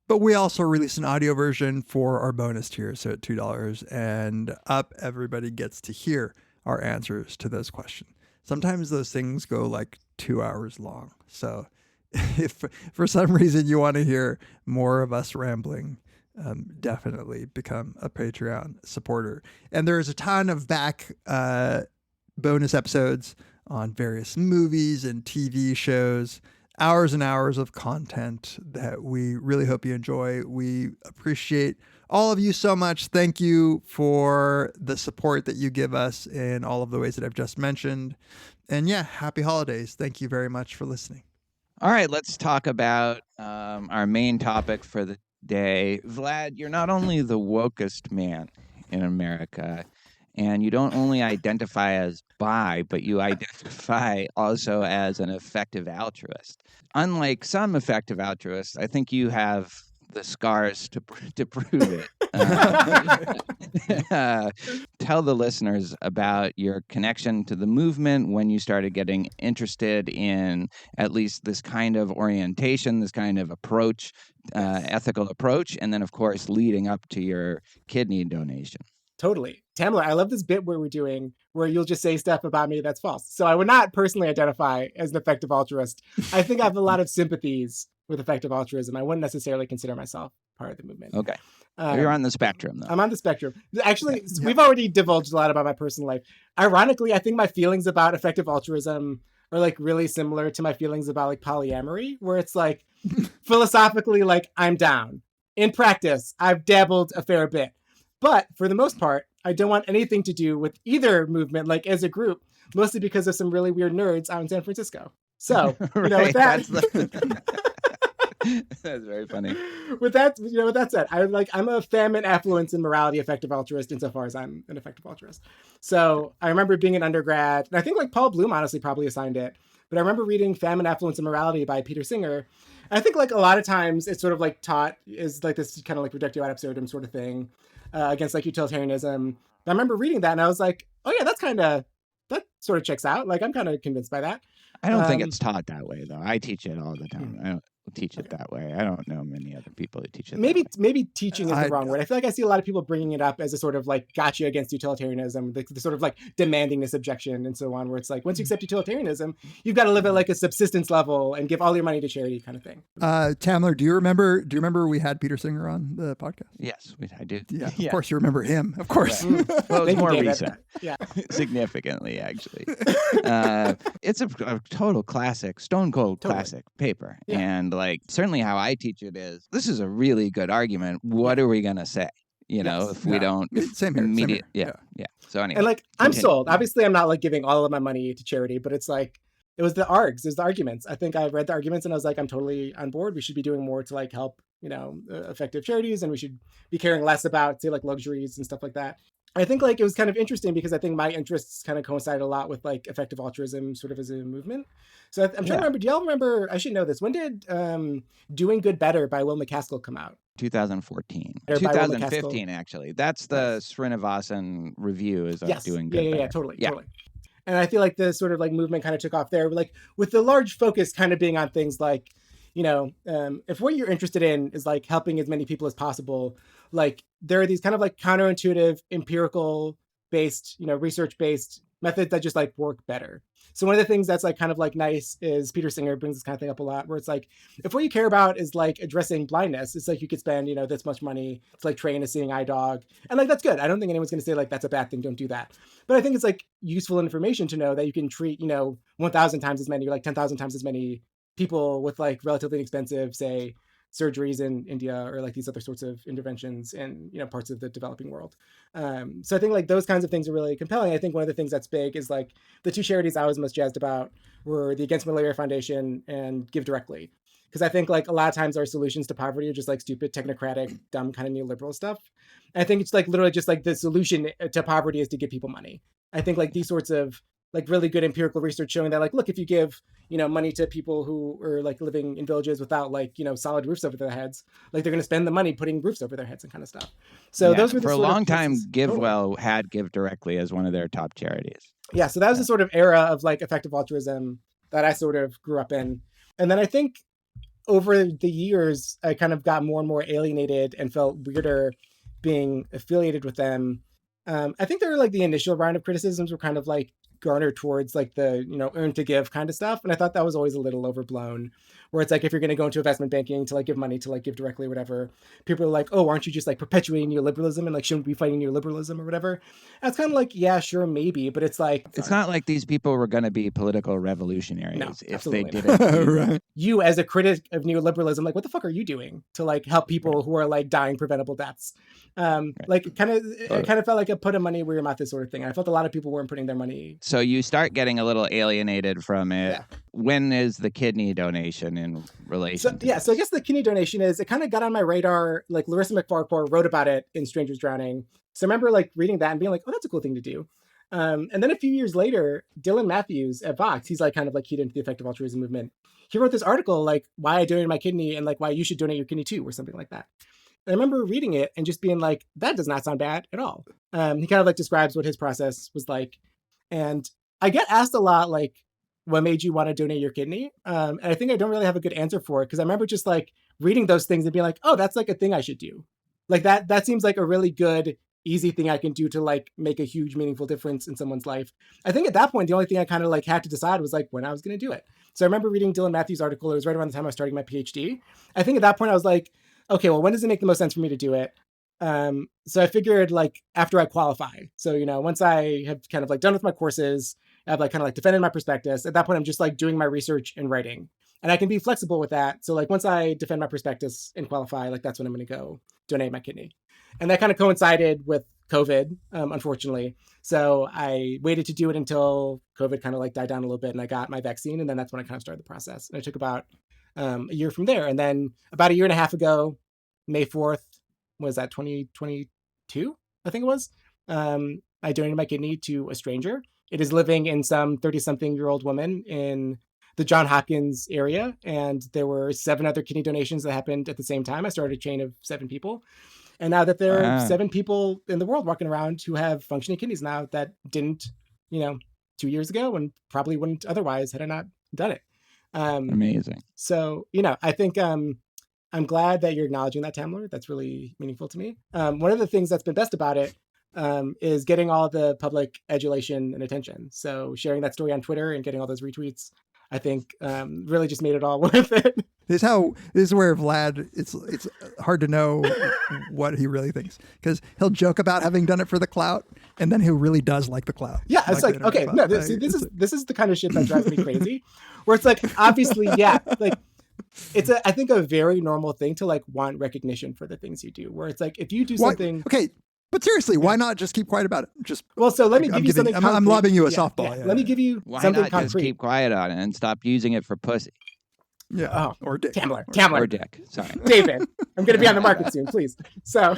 but we also release an audio version for our bonus tier. So at $2 and up, everybody gets to hear our answers to those questions. Sometimes those things go like 2 hours long. So if for some reason you want to hear more of us rambling, definitely become a Patreon supporter. And there's a ton of back bonus episodes on various movies and TV shows, hours and hours of content that we really hope you enjoy. We appreciate all of you so much. Thank you for the support that you give us in all of the ways that I've just mentioned. And yeah, happy holidays. Thank you very much for listening. All right, let's talk about our main topic for the day. Vlad, you're not only the wokest man in America, and you don't only identify as bi, but you identify also as an effective altruist. Unlike some effective altruists, I think you have the scars to prove it. Tell the listeners about your connection to the movement, when you started getting interested in at least this kind of orientation, this kind of approach, ethical approach, and then, of course, leading up to your kidney donation. Totally. Tamla, I love this bit where you'll just say stuff about me that's false. So I would not personally identify as an effective altruist. I think I have a lot of sympathies with effective altruism. I wouldn't necessarily consider myself part of the movement. Okay. You're on the spectrum, though. I'm on the spectrum. Actually, we've already divulged a lot about my personal life. Ironically, I think my feelings about effective altruism are like really similar to my feelings about like polyamory, where it's like philosophically, like I'm down. In practice, I've dabbled a fair bit. But for the most part, I don't want anything to do with either movement, like as a group, mostly because of some really weird nerds out in San Francisco. So, with that, that's very funny. With that said, I'm a famine, affluence, and morality effective altruist insofar as I'm an effective altruist. So I remember being an undergrad, and I think like Paul Bloom honestly probably assigned it, but I remember reading Famine, Affluence, and Morality by Peter Singer. I think like a lot of times it's sort of like taught is like this kind of like reductio ad absurdum sort of thing. Against like utilitarianism. I remember reading that and I was like, oh yeah, that sort of checks out. Like I'm kind of convinced by that. I don't think it's taught that way though. I teach it all the time. I don't teach it that way. I don't know many other people who teach it. Maybe teaching is the wrong word. I feel like I see a lot of people bringing it up as a sort of like gotcha against utilitarianism, the sort of like demanding this objection and so on, where it's like once you accept utilitarianism, you've got to live at like a subsistence level and give all your money to charity kind of thing. Tamler, do you remember we had Peter Singer on the podcast? Yes, I do. Yeah, of course you remember him. Of course. Right. Well, it's more David. recent. Yeah. Significantly, actually. It's a total classic, stone cold classic paper. Yeah. And like certainly how I teach it is, this is a really good argument. What are we going to say? If we don't same here. Yeah. So anyway. And like, I'm sold. Obviously I'm not like giving all of my money to charity, but it's like, It was the args, there's the arguments. I think I read the arguments and I was like, I'm totally on board. We should be doing more to like help, effective charities, and we should be caring less about, say, like luxuries and stuff like that. I think like it was kind of interesting because I think my interests kind of coincide a lot with like effective altruism sort of as a movement. So I'm trying to remember, do y'all remember, I should know this, when did Doing Good Better by Will McCaskill come out? 2014. Or by Will 2015, actually. That's the Srinivasan review is of Doing Good Better. Totally. And I feel like the sort of like movement kind of took off there, like with the large focus kind of being on things like, if what you're interested in is like helping as many people as possible, like there are these kind of like counterintuitive, empirical based, research based methods that just like work better. So one of the things that's like kind of like nice is Peter Singer brings this kind of thing up a lot, where it's like, if what you care about is like addressing blindness, it's like you could spend, this much money to like train a seeing eye dog. And like, that's good. I don't think anyone's going to say like, that's a bad thing. Don't do that. But I think it's like useful information to know that you can treat, 1,000 times as many or like 10,000 times as many people with like relatively inexpensive, say, surgeries in India or like these other sorts of interventions in parts of the developing world. So I think like those kinds of things are really compelling. I think one of the things that's big is like the two charities I was most jazzed about were the Against Malaria Foundation and Give Directly. Because I think like a lot of times our solutions to poverty are just like stupid, technocratic, dumb kind of neoliberal stuff. And I think it's like literally just like the solution to poverty is to give people money. I think like these sorts of like really good empirical research showing that like, look, if you give, money to people who are like living in villages without like, solid roofs over their heads, like they're going to spend the money putting roofs over their heads and kind of stuff. So those were the for a long time, GiveWell had Give Directly as one of their top charities. Yeah. So that was the sort of era of like effective altruism that I sort of grew up in. And then I think over the years, I kind of got more and more alienated and felt weirder being affiliated with them. I think there were like the initial round of criticisms were kind of like garnered towards like the, earn to give kind of stuff. And I thought that was always a little overblown, where it's like, if you're going to go into investment banking to like give money to like Give Directly or whatever, people are like, oh, aren't you just like perpetuating neoliberalism and like shouldn't we be fighting neoliberalism or whatever? And it's kind of like, yeah, sure, maybe. But it's like, it's not like these people were going to be political revolutionaries if they didn't. Right. You as a critic of neoliberalism, like, what the fuck are you doing to like help people who are like dying preventable deaths? Like it kind of felt like a put of money where your mouth is sort of thing. I felt a lot of people weren't putting their money. So you start getting a little alienated from it. Yeah. When is the kidney donation in relation? So I guess the kidney donation is, it kind of got on my radar. Like Larissa McFarquhar wrote about it in Strangers Drowning. So I remember like reading that and being like, oh, that's a cool thing to do. And then a few years later, Dylan Matthews at Vox, he's like kind of like keyed into the effective altruism movement. He wrote this article like why I donated my kidney and like why you should donate your kidney too, or something like that. And I remember reading it and just being like, that does not sound bad at all. He kind of like describes what his process was like. And I get asked a lot, like, what made you want to donate your kidney? And I think I don't really have a good answer for it, because I remember just like reading those things and being like, oh, that's like a thing I should do. Like that seems like a really good, easy thing I can do to like make a huge, meaningful difference in someone's life. I think at that point, the only thing I kind of like had to decide was like when I was going to do it. So I remember reading Dylan Matthews' article. It was right around the time I was starting my PhD. I think at that point I was like, okay, well, when does it make the most sense for me to do it? So I figured like after I qualify. So, once I have kind of like done with my courses, I've like kind of like defended my prospectus. At that point, I'm just like doing my research and writing, and I can be flexible with that. So like once I defend my prospectus and qualify, like that's when I'm going to go donate my kidney. And that kind of coincided with COVID, unfortunately. So I waited to do it until COVID kind of like died down a little bit and I got my vaccine. And then that's when I kind of started the process. And it took about a year from there. And then about a year and a half ago, May 4th, was that 2022? I think it was. I donated my kidney to a stranger. It is living in some 30-something-year-old woman in the Johns Hopkins area. And there were 7 other kidney donations that happened at the same time. I started a chain of 7 people. And now that there are 7 people in the world walking around who have functioning kidneys now that didn't, 2 years ago and probably wouldn't otherwise had I not done it. Amazing. So, I think I'm glad that you're acknowledging that, Tamler. That's really meaningful to me. One of the things that's been best about it is getting all the public adulation and attention. So sharing that story on Twitter and getting all those retweets, I think really just made it all worth it. This is where Vlad, it's hard to know what he really thinks, because he'll joke about having done it for the clout, and then he really does like the clout. Yeah, it's like okay, no, this is the kind of shit that drives me crazy, where it's like obviously, yeah, like it's I think a very normal thing to like want recognition for the things you do, where it's like if you do something, okay. But seriously, why not just keep quiet about it? Just so let me give you something. I'm lobbing you a softball. Yeah. Let me give you why something not concrete. just keep quiet on it and stop using it for pussy? Yeah. Or dick. Tamler. Or dick. Sorry. David, I'm going to be on the market soon, please. So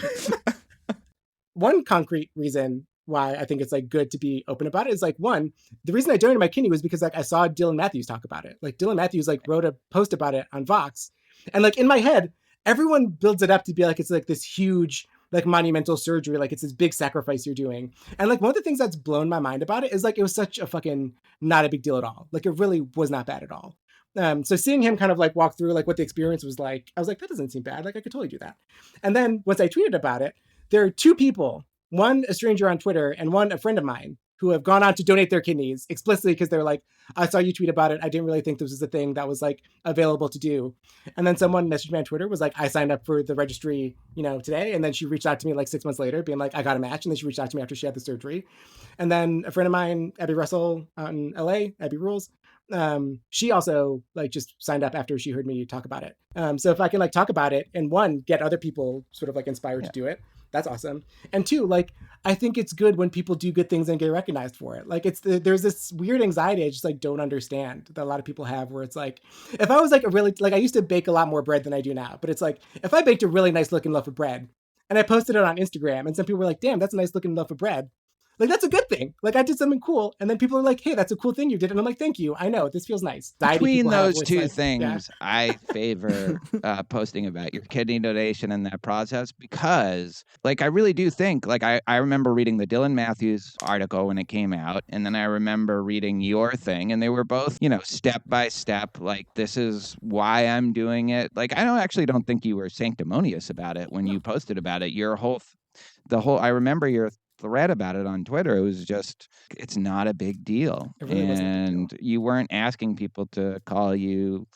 one concrete reason why I think it's like good to be open about it is like, one, the reason I donated my kidney was because like I saw Dylan Matthews talk about it. Like Dylan Matthews like wrote a post about it on Vox. And like in my head, everyone builds it up to be like, it's like this huge, like monumental surgery. Like it's this big sacrifice you're doing. And like one of the things that's blown my mind about it is like, it was such a fucking not a big deal at all. Like it really was not bad at all. So seeing him kind of like walk through like what the experience was like, I was like, that doesn't seem bad. Like I could totally do that. And then once I tweeted about it, there are two people, one a stranger on Twitter and one a friend of mine, who have gone on to donate their kidneys explicitly because they're like, I saw you tweet about it. I didn't really think this was a thing that was like available to do. And then someone messaged me on Twitter, was like, I signed up for the registry, today. And then she reached out to me like 6 months later being like, I got a match. And then she reached out to me after she had the surgery. And then a friend of mine, Abby Russell out in LA, Abby Rules, she also like just signed up after she heard me talk about it. So if I can like talk about it and one, get other people sort of like inspired to do it, that's awesome. And two, like, I think it's good when people do good things and get recognized for it. Like there's this weird anxiety I just like don't understand that a lot of people have where it's like, if I was like I used to bake a lot more bread than I do now, but it's like, if I baked a really nice looking loaf of bread and I posted it on Instagram and some people were like, damn, that's a nice looking loaf of bread. Like, that's a good thing. Like, I did something cool. And then people are like, hey, that's a cool thing you did. And I'm like, thank you. I know. This feels nice. Between those two things, I favor posting about your kidney donation and that process because, like, I really do think, like, I remember reading the Dylan Matthews article when it came out. And then I remember reading your thing. And they were both, step by step. Like, this is why I'm doing it. Like, I don't think you were sanctimonious about it when you posted about it. I remember your thread about it on Twitter. It was just, it's not a big deal. It really wasn't a big deal. You weren't asking people to call you,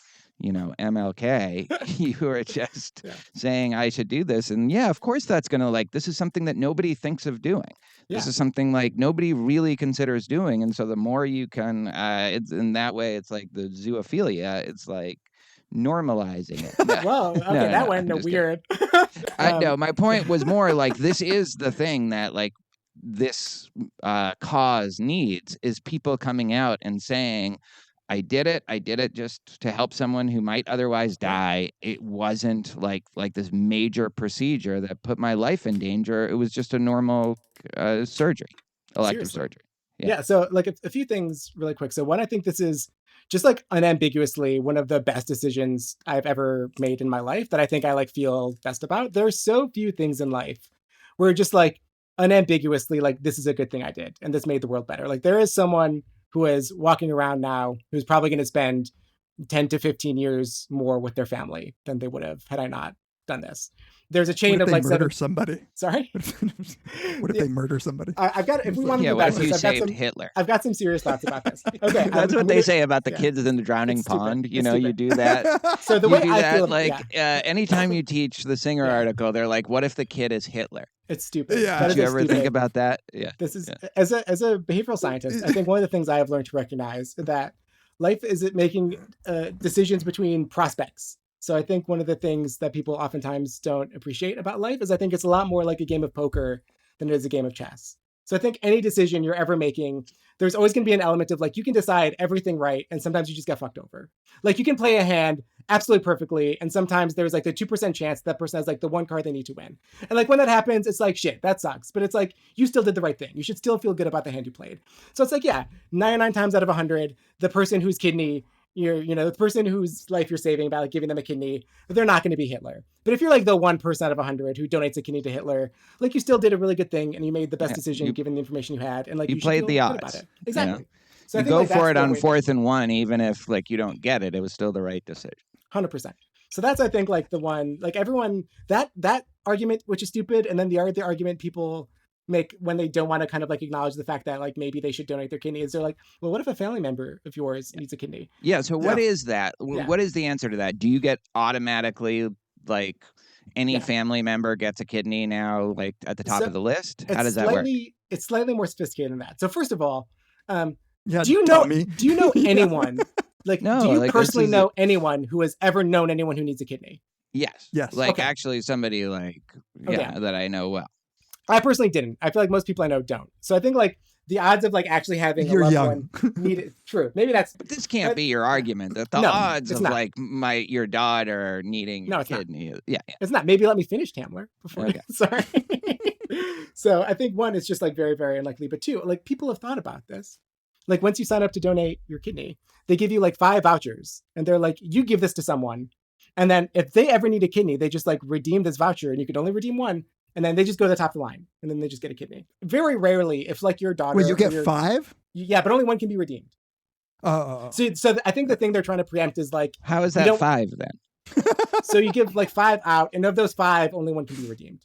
MLK. You were just saying I should do this. And yeah, of course that's going to this is something that nobody thinks of doing. This is something like nobody really considers doing. And so the more you can, it's in that way, it's like the zoophilia. It's like normalizing it. Well, okay, that went weird. I know. My point was more like this is the thing that like this cause needs is people coming out and saying, I did it just to help someone who might otherwise die. It wasn't like this major procedure that put my life in danger. It was just a normal surgery, elective surgery. Yeah. So like a few things really quick. So one, I think this is just like unambiguously one of the best decisions I've ever made in my life that I think I like feel best about. There are so few things in life where just like unambiguously like this is a good thing I did and this made the world better. Like there is someone who is walking around now who's probably going to spend 10 to 15 years more with their family than they would have had I not done this. There's a chain of like somebody. Sorry. What if they murder somebody? I've got. If we want to go back to this, Hitler. I've got some serious thoughts about this. Okay, that's what they say about the kids in the drowning pond. You do that. So the way I feel, anytime you teach the Singer article, they're like, "What if the kid is Hitler?" It's stupid. Yeah. Did you ever think about that? Yeah. This is as a behavioral scientist, I think one of the things I have learned to recognize that life is making decisions between prospects. So I think one of the things that people oftentimes don't appreciate about life is I think it's a lot more like a game of poker than it is a game of chess. So I think any decision you're ever making, there's always going to be an element of like, you can decide everything right. And sometimes you just get fucked over. Like you can play a hand absolutely perfectly. And sometimes there's like the 2% chance that person has like the one card they need to win. And like when that happens, it's like, shit, that sucks. But it's like, you still did the right thing. You should still feel good about the hand you played. So it's like, 99 times out of 100, the person whose kidney the person whose life you're saving by like giving them a kidney, they're not going to be Hitler. But if you're like the 1% out of 100 who donates a kidney to Hitler, like you still did a really good thing and you made the best decision given the information you had. And like you played the odds. About it. Exactly. So you go for it on 4th and 1, even if like you don't get it, it was still the right decision. 100%. So that's, I think, like the one, like everyone, that argument, which is stupid. And then the argument people make when they don't want to kind of like acknowledge the fact that like maybe they should donate their kidney is they're like, well, what if a family member of yours needs a kidney? Yeah. So what is that? What is the answer to that? Do you get automatically like any family member gets a kidney now, like at the top of the list? How does that work? It's slightly more sophisticated than that. So first of all, do you know anyone like, do you personally know anyone who has ever known anyone who needs a kidney? Yes. Like actually somebody like, that I know well. I personally didn't. I feel like most people I know don't. So I think like the odds of like actually having You're a loved young. one need it. True. Maybe that's. But this can't be your argument that the No, odds it's of not. like your daughter needing No, your it's not. kidney. Yeah. It's not. Maybe let me finish, Tamler. Before. Okay. Sorry. So I think one, it's just like very, very unlikely. But two, like people have thought about this. Like once you sign up to donate your kidney, they give you like 5 vouchers and they're like, you give this to someone. And then if they ever need a kidney, they just like redeem this voucher and you could only redeem one. And then they just go to the top of the line and then they just get a kidney. Very rarely, if like your daughter. Wait, you get 5? Yeah, but only one can be redeemed. Oh. So I think the thing they're trying to preempt is like. How is that 5 then? So you give like 5 out and of those 5, only one can be redeemed.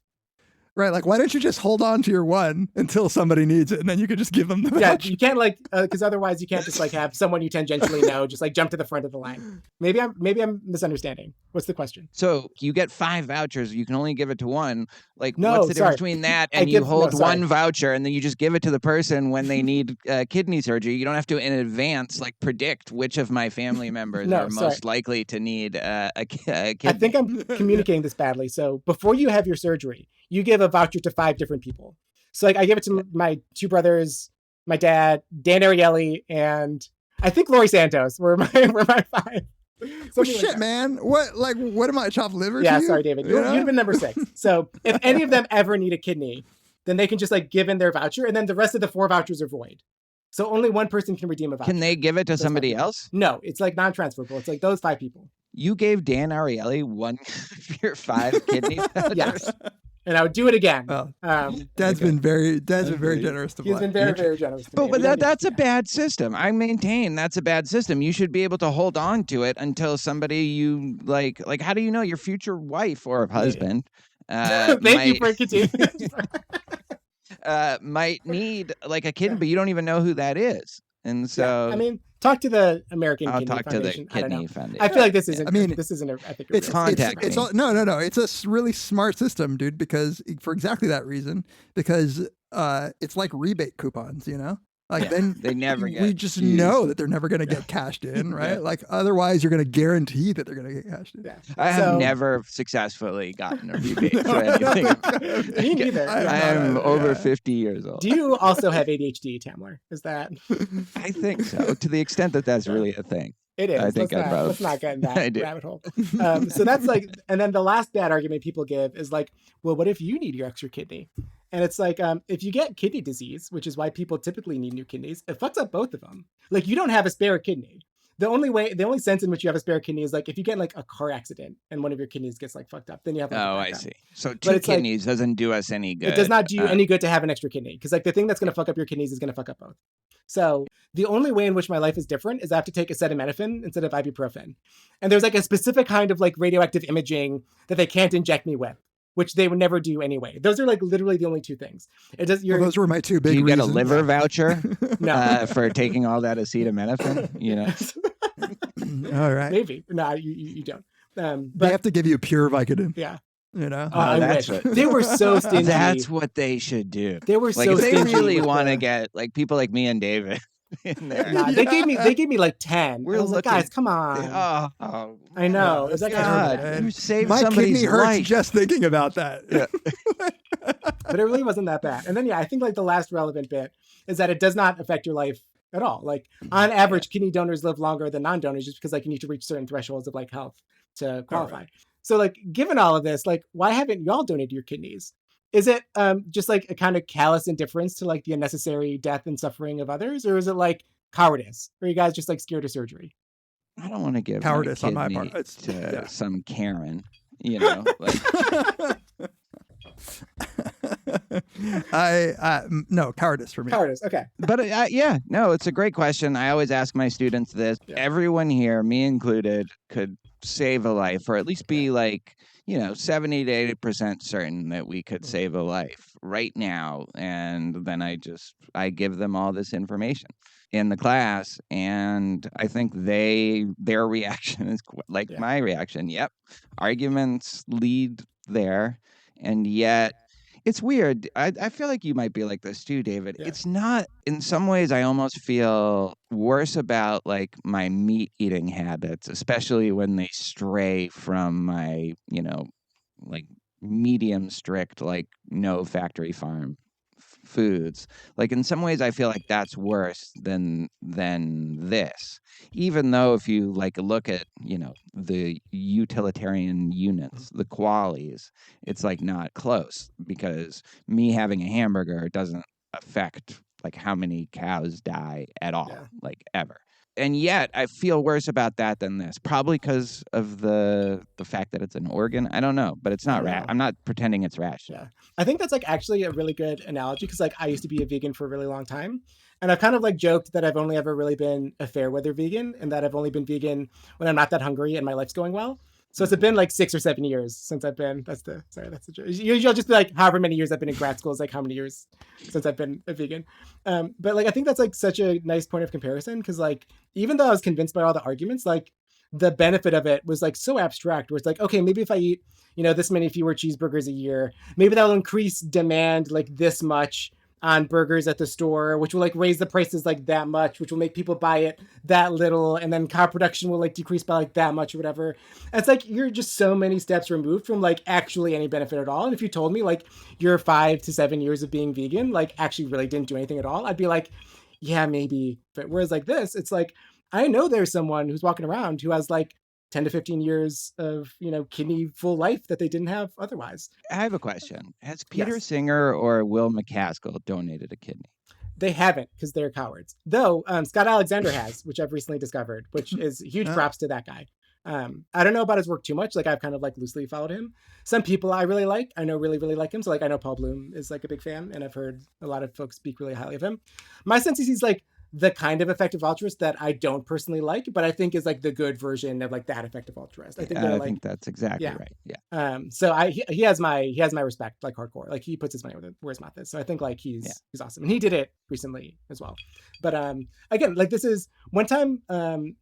Right, like why don't you just hold on to your one until somebody needs it, and then you could just give them the Yeah, voucher. you can't like because otherwise you can't just like have someone you tangentially know just like jump to the front of the line. Maybe I'm misunderstanding. What's the question? So you get 5 vouchers. You can only give it to one. Like, No, what's the difference sorry. between that I and you give- no, hold sorry. one voucher and then you just give it to the person when they need kidney surgery? You don't have to in advance like predict which of my family members No, are sorry. most likely to need a kidney. I think I'm communicating this badly. So before you have your surgery, you give a voucher to 5 different people. So like I give it to my 2 brothers, my dad, Dan Ariely, and I think Lori Santos were my 5. Well, Something shit, like that. man. What am I, chopped liver? Yeah, to you? sorry, David. You know? You've been number 6. So if any of them ever need a kidney, then they can just like give in their voucher, and then the rest of the 4 vouchers are void. So only one person can redeem a voucher. Can they give it to somebody else? No, it's like non-transferable. It's like those 5 people. You gave Dan Ariely one of your 5 kidney vouchers? Yes. And I would do it again. Well, Um, Dad's been very generous to he's Vlad. been very, very generous. To me. But that's a bad system. I maintain that's a bad system. You should be able to hold on to it until somebody you like. Like, how do you know your future wife or husband? Thank you for continuing. Might need like a kidney, but you don't even know who that is. And so, I mean, talk to the American I'll Kidney talk to Foundation. the I don't know. Kidney Foundation. I feel like this isn't. I mean, this isn't. I think It's Contact it's me. all, no. It's a really smart system, dude. Because for exactly that reason, because it's like rebate coupons, you know. Like then they never we get just used. know that they're never going to get cashed in, right? Like otherwise, you're going to guarantee that they're going to get cashed in. Yeah. I have So- never successfully gotten a rebate for anything. Me neither. I am over 50 years old. Do you also have ADHD, Tamler? Is that? I think so. To the extent that that's really a thing. It is. I think let's I not, both. let's not get in I that do. rabbit hole. So that's like, and then the last bad argument people give is like, well, what if you need your extra kidney? And it's like, if you get kidney disease, which is why people typically need new kidneys, it fucks up both of them. Like you don't have a spare kidney. The only sense in which you have a spare kidney is like if you get like a car accident and one of your kidneys gets like fucked up, then you have. Like, a Oh, I backup. see. So But 2 it's like- kidneys doesn't do us any good. It does not do you any good to have an extra kidney because like the thing that's going to fuck up your kidneys is going to fuck up both. So the only way in which my life is different is I have to take acetaminophen instead of ibuprofen. And there's like a specific kind of like radioactive imaging that they can't inject me with, which they would never do anyway. Those are like literally the only 2 things. It does. Well, those were my 2 big Do you get a reasons. liver voucher No. for taking all that acetaminophen? You know, All right. Maybe. No, you don't. They But have to give you pure Vicodin. yeah. You know. I that's wish. what- They were so stingy. that's what they should do. They were Like so if they stingy really with want to the- get like people like me and David in there. Nah, they gave me like 10. We're I was like, looking- guys, come on. Oh, I know. It was like God, man. you saved My somebody's kidney hurts life. just thinking about that. Yeah. But it really wasn't that bad. And then, yeah, I think like the last relevant bit is that it does not affect your life at all. Like on average, kidney donors live longer than non-donors just because like you need to reach certain thresholds of like health to qualify. So like, given all of this, like, why haven't y'all donated your kidneys? Is it just like a kind of callous indifference to like the unnecessary death and suffering of others? Or is it like cowardice? Or are you guys just like scared of surgery? I don't want to give Cowardice my on my kidney part. It's- to yeah. some Karen. You know, like, No, cowardice for me. Cowardice. Okay. but yeah, no, it's a great question. I always ask my students this. Yeah. Everyone here, me included, could save a life, or at least be like, 70 to 80% certain that we could save a life right now. And then I give them all this information in the class, and I think their reaction is like Yeah. my reaction. Yep, arguments lead there, and yet it's weird. I feel like you might be like this too, David. Yeah. It's not. In some ways, I almost feel worse about like my meat eating habits, especially when they stray from my like medium strict, like no factory farm foods. Like in some ways I feel like that's worse than this, even though if you like look at, you know, the utilitarian units, the qualities, it's like not close, because me having a hamburger doesn't affect like how many cows die at all, like ever. And yet I feel worse about that than this, probably because of the fact that it's an organ. I don't know, but it's not I'm not pretending it's rational. Yeah, I think that's like actually a really good analogy, because like I used to be a vegan for a really long time, and I've kind of like joked that I've only ever really been a fair weather vegan, and that I've only been vegan when I'm not that hungry and my life's going well. So it's been like 6 or 7 years since I've been. That's the joke. You'll just be like, however many years I've been in grad school is like how many years since I've been a vegan. But like I think that's like such a nice point of comparison, because like even though I was convinced by all the arguments, like the benefit of it was like so abstract, where it's like, okay, maybe if I eat, you know, this many fewer cheeseburgers a year, maybe that'll increase demand like this much on burgers at the store, which will like raise the prices like that much, which will make people buy it that little, and then cow production will like decrease by like that much or whatever. And it's like you're just so many steps removed from like actually any benefit at all. And if you told me like your 5 to 7 years of being vegan like actually really didn't do anything at all, I'd be like, yeah, maybe. But whereas like this, it's like I know there's someone who's walking around who has like 10 to 15 years of, you know, kidney full life that they didn't have otherwise. I have a question. Has Peter Singer or Will McCaskill donated a kidney? They haven't, because they're cowards. Though Scott Alexander has, which I've recently discovered, which is huge props to that guy. I don't know about his work too much. Like I've kind of like loosely followed him. Some people I really like. I know really like him. So like I know Paul Bloom is like a big fan, and I've heard a lot of folks speak really highly of him. My sense is he's like the kind of effective altruist that I don't personally like, but I think is like the good version of like that effective altruist. I think that's exactly right. Yeah. So he has my respect, like hardcore. Like he puts his money where his mouth is. So I think like he's awesome, and he did it recently as well. But again, like this is one time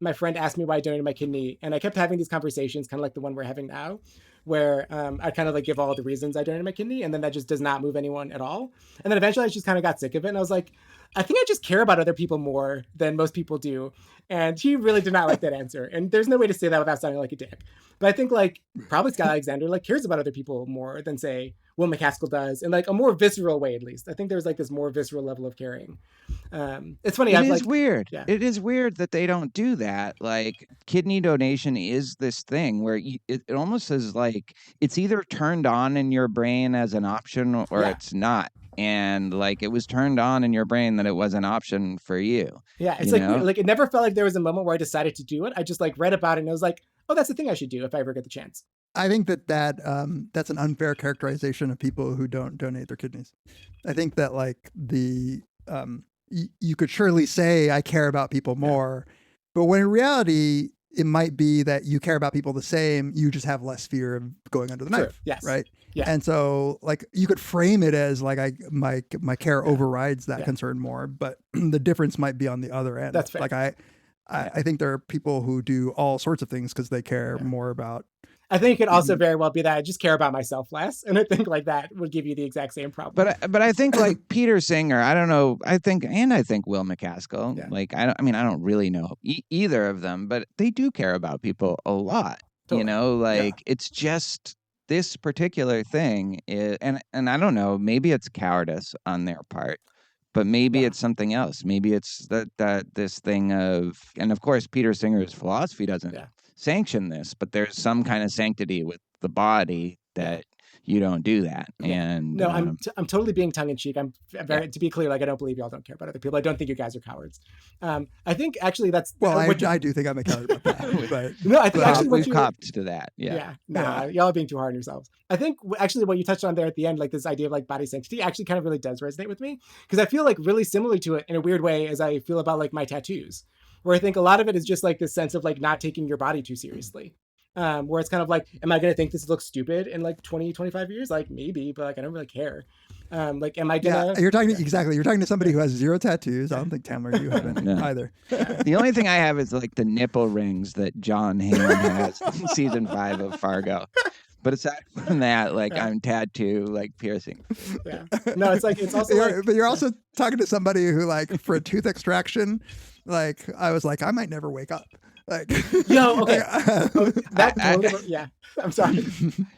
my friend asked me why I donated my kidney, and I kept having these conversations, kind of like the one we're having now, where I kind of like give all the reasons I donated my kidney, and then that just does not move anyone at all. And then eventually I just kind of got sick of it, and I was like, I think I just care about other people more than most people do. And he really did not like that answer. And there's no way to say that without sounding like a dick. But I think like probably Scott Alexander like cares about other people more than say Will McCaskill does, in like a more visceral way, at least. I think there's like this more visceral level of caring. It's funny. It is weird. Yeah. It is weird that they don't do that. Like kidney donation is this thing where it almost is like it's either turned on in your brain as an option or it's not. And like it was turned on in your brain that it was an option for you. Yeah, it's like it never felt like there was a moment where I decided to do it. I just like read about it and I was like, oh, that's the thing I should do if I ever get the chance. I think that's an unfair characterization of people who don't donate their kidneys. I think that like you could surely say I care about people more, but when in reality it might be that you care about people the same, you just have less fear of going under the knife. Yes. Right. Yeah. And so like you could frame it as like my care overrides that concern more, but the difference might be on the other end. That's fair. Like I think there are people who do all sorts of things because they care more about. I think it could also very well be that I just care about myself less, and I think like that would give you the exact same problem. But I think like Peter Singer, I don't know. I think Will McCaskill. Yeah. Like I don't really know either of them, but they do care about people a lot. Totally. You know, like it's just this particular thing is, and I don't know. Maybe it's cowardice on their part. But maybe it's something else. Maybe it's that this thing of, and of course, Peter Singer's philosophy doesn't sanction this, but there's some kind of sanctity with the body that you don't do that. And no, I'm totally being tongue in cheek. I'm very, to be clear, like I don't believe y'all don't care about other people. I don't think you guys are cowards. I think actually that's I do think I'm a coward about that. But no, I think actually we've copped to that. Y'all are being too hard on yourselves. I think actually what you touched on there at the end, like this idea of like body sanctity, actually kind of really does resonate with me, because I feel like really similar to it in a weird way as I feel about like my tattoos, where I think a lot of it is just like this sense of like not taking your body too seriously. Where it's kind of like, am I going to think this looks stupid in like 20, 25 years? Like maybe, but like, I don't really care. Like, am I going to... You're talking to somebody who has 0 tattoos. I don't think, Tamler, you haven't either. The only thing I have is like the nipple rings that John Hamm has in season 5 of Fargo. But aside from that, like I'm tattoo, like piercing. Yeah. No, it's like, it's also but you're also talking to somebody who like for a tooth extraction, like I was like, I might never wake up. Like, Yo, okay. Yeah. I'm sorry.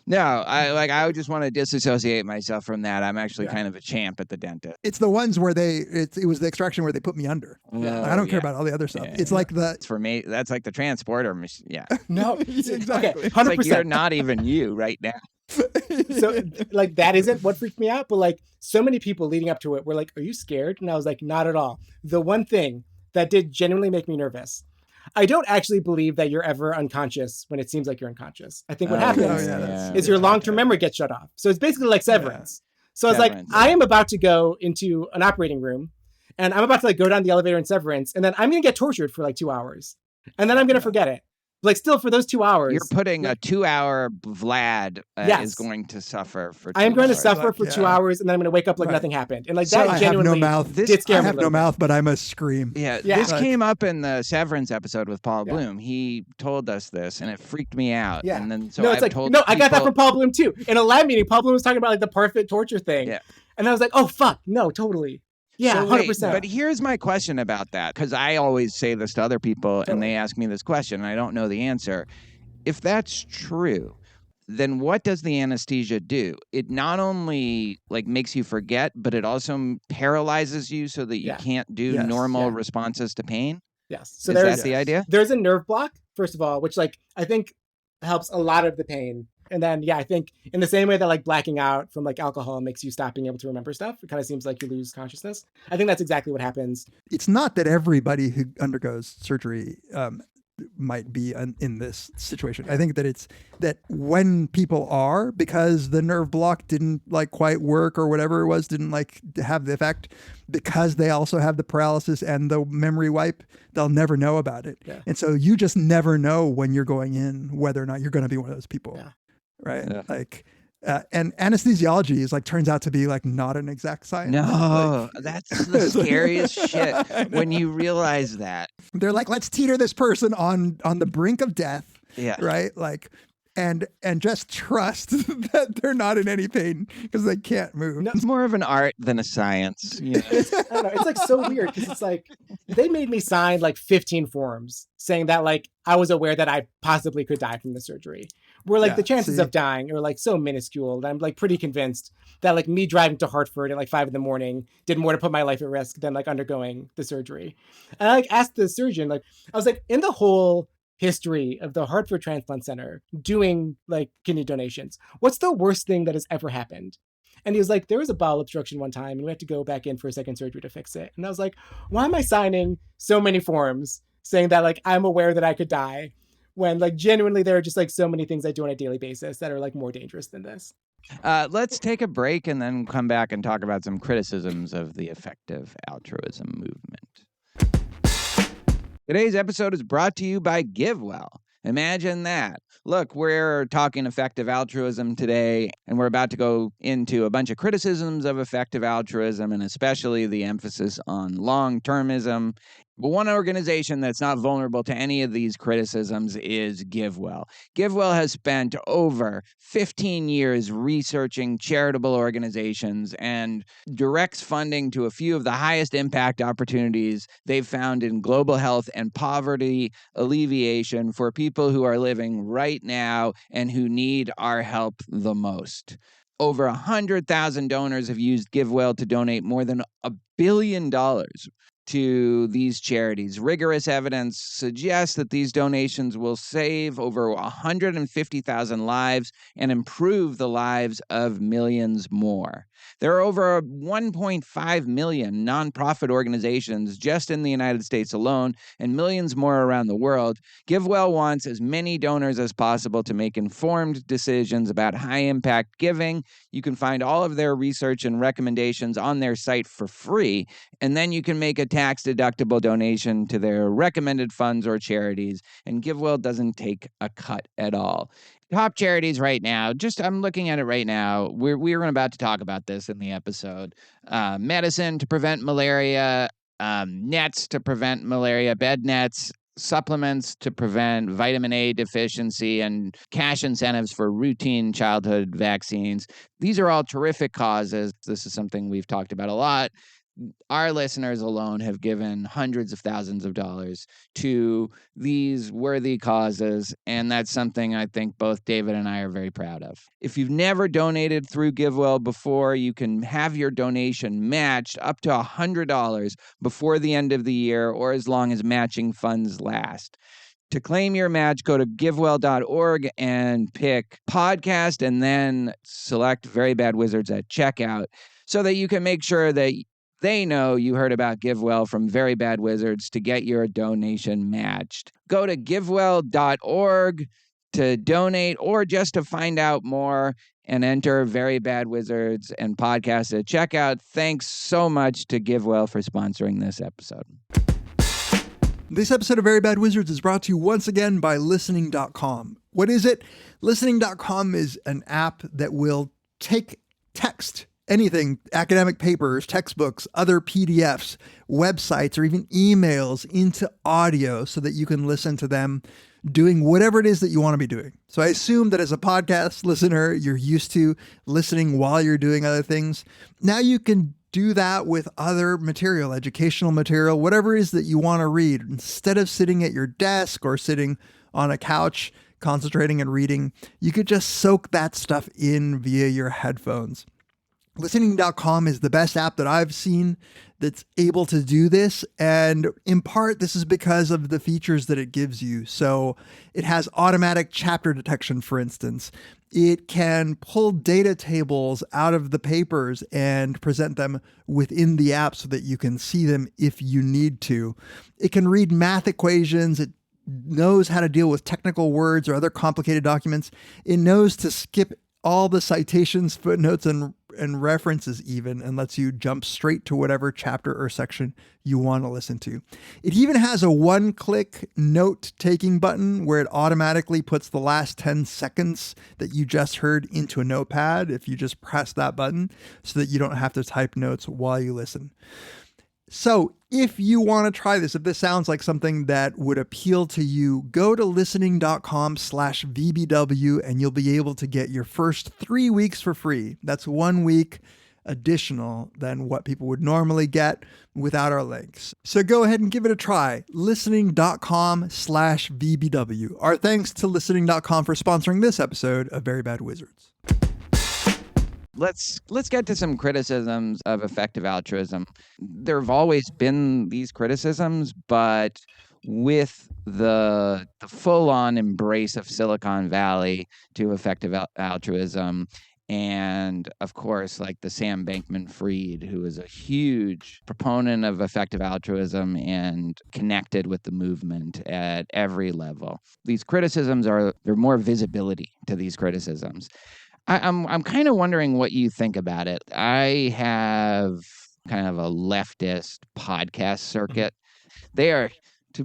No, I would just want to disassociate myself from that. I'm actually Yeah. kind of a champ at the dentist. it's the ones where it was the extraction where they put me under. I don't care about all the other stuff. It's like It's for me. That's like the transporter machine. Yeah. No. Exactly. Okay, It's 100%. like you're not even you right now. So like that isn't what freaked me out, but like so many people leading up to it were like, "Are you scared?" And I was like, "Not at all." The one thing that did genuinely make me nervous, I don't actually believe that you're ever unconscious when it seems like you're unconscious. I think what happens is your long-term memory gets shut off. So it's basically like severance. So I was like, I am about to go into an operating room and I'm about to like go down the elevator in severance, and then I'm going to get tortured for like 2 hours, and then I'm going to forget it. Like still for those 2 hours. You're putting a 2-hour Vlad is going to suffer for 2 hours. I am going to suffer for 2 hours, and then I'm going to wake up like nothing happened. And like that I genuinely have no mouth. did scare me. I have no mouth, but I must scream. Yeah, this came up in the Severance episode with Paul Bloom. He told us this, and it freaked me out. Yeah. And then so no, it's I've like told I got that people- from Paul Bloom too. In a lab meeting, Paul Bloom was talking about like the parfait torture thing. Yeah. And I was like, oh fuck, no, totally. Yeah, So 100%. But here's my question about that, because I always say this to other people, and they ask me this question, and I don't know the answer. If that's true, then what does the anesthesia do? It not only like makes you forget, but it also paralyzes you so that you can't do normal responses to pain? Yes. So is that the idea? There's a nerve block, first of all, which like I think helps a lot of the pain. And then I think in the same way that like blacking out from like alcohol makes you stop being able to remember stuff, it kind of seems like you lose consciousness. I think that's exactly what happens. It's not that everybody who undergoes surgery might be in this situation. I think that it's that when people are, because the nerve block didn't like quite work or whatever it was, didn't like have the effect, because they also have the paralysis and the memory wipe, they'll never know about it. Yeah. And so you just never know when you're going in whether or not you're going to be one of those people. Yeah. Right. Yeah. Like, and anesthesiology is like turns out to be like not an exact science. No, that's the scariest shit when you realize that. They're like, let's teeter this person on the brink of death. Yeah. Right. Like, and just trust that they're not in any pain because they can't move. No, it's more of an art than a science. You know? I don't know. It's like so weird because it's like they made me sign like 15 forms saying that like I was aware that I possibly could die from the surgery. Where like the chances of dying are like so minuscule that I'm like pretty convinced that like me driving to Hartford at like 5 a.m. did more to put my life at risk than like undergoing the surgery. And I like asked the surgeon, like I was like, in the whole history of the Hartford Transplant Center doing like kidney donations, what's the worst thing that has ever happened? And he was like, there was a bowel obstruction one time and we had to go back in for a second surgery to fix it. And I was like, why am I signing so many forms saying that like I'm aware that I could die when like genuinely there are just like so many things I do on a daily basis that are like more dangerous than this? Let's take a break and then come back and talk about some criticisms of the effective altruism movement. Today's episode is brought to you by GiveWell. Imagine that. Look, we're talking effective altruism today, and we're about to go into a bunch of criticisms of effective altruism, and especially the emphasis on long-termism. But one organization that's not vulnerable to any of these criticisms is GiveWell. GiveWell has spent over 15 years researching charitable organizations and directs funding to a few of the highest impact opportunities they've found in global health and poverty alleviation for people who are living right now and who need our help the most. Over 100,000 donors have used GiveWell to donate more than $1 billion to these charities. Rigorous evidence suggests that these donations will save over 150,000 lives and improve the lives of millions more. There are over 1.5 million nonprofit organizations just in the United States alone, and millions more around the world. GiveWell wants as many donors as possible to make informed decisions about high-impact giving. You can find all of their research and recommendations on their site for free, and then you can make a tax-deductible donation to their recommended funds or charities, and GiveWell doesn't take a cut at all. Top charities right now, I'm looking at it right now. We're about to talk about this in the episode. Medicine to prevent malaria, nets to prevent malaria, bed nets, supplements to prevent vitamin A deficiency, and cash incentives for routine childhood vaccines. These are all terrific causes. This is something we've talked about a lot. our listeners alone have given hundreds of thousands of dollars to these worthy causes, and that's something I think both David and I are very proud of. If you've never donated through GiveWell before, you can have your donation matched up to $100 before the end of the year or as long as matching funds last. To claim your match, go to givewell.org and pick podcast and then select Very Bad Wizards at checkout so that you can make sure that they know you heard about GiveWell from Very Bad Wizards to get your donation matched. Go to givewell.org to donate or just to find out more and enter Very Bad Wizards and podcast at checkout. Thanks so much to GiveWell for sponsoring this episode. This episode of Very Bad Wizards is brought to you once again by listening.com. What is it? Listening.com is an app that will take text, anything, academic papers, textbooks, other PDFs, websites, or even emails into audio so that you can listen to them doing whatever it is that you want to be doing. So I assume that as a podcast listener, you're used to listening while you're doing other things. Now you can do that with other material, educational material, whatever it is that you want to read. Instead of sitting at your desk or sitting on a couch, concentrating and reading, you could just soak that stuff in via your headphones. Listening.com is the best app that I've seen that's able to do this. And in part, this is because of the features that it gives you. So it has automatic chapter detection, for instance. It can pull data tables out of the papers and present them within the app so that you can see them if you need to. It can read math equations. It knows how to deal with technical words or other complicated documents. It knows to skip all the citations, footnotes, and references even, and lets you jump straight to whatever chapter or section you want to listen to. It even has a one-click note-taking button where it automatically puts the last 10 seconds that you just heard into a notepad if you just press that button so that you don't have to type notes while you listen. So if you want to try this, if this sounds like something that would appeal to you, go to listening.com/VBW and you'll be able to get your first 3 weeks for free. That's 1 week additional than what people would normally get without our links. So go ahead and give it a try. Listening.com/VBW. Our thanks to listening.com for sponsoring this episode of Very Bad Wizards. Let's get to some criticisms of effective altruism. There have always been these criticisms, but with the full-on embrace of Silicon Valley to effective altruism, and of course, like the Sam Bankman-Fried, who is a huge proponent of effective altruism and connected with the movement at every level. These criticisms there's more visibility to these criticisms. I'm kind of wondering what you think about it. I have kind of a leftist podcast circuit. They are, to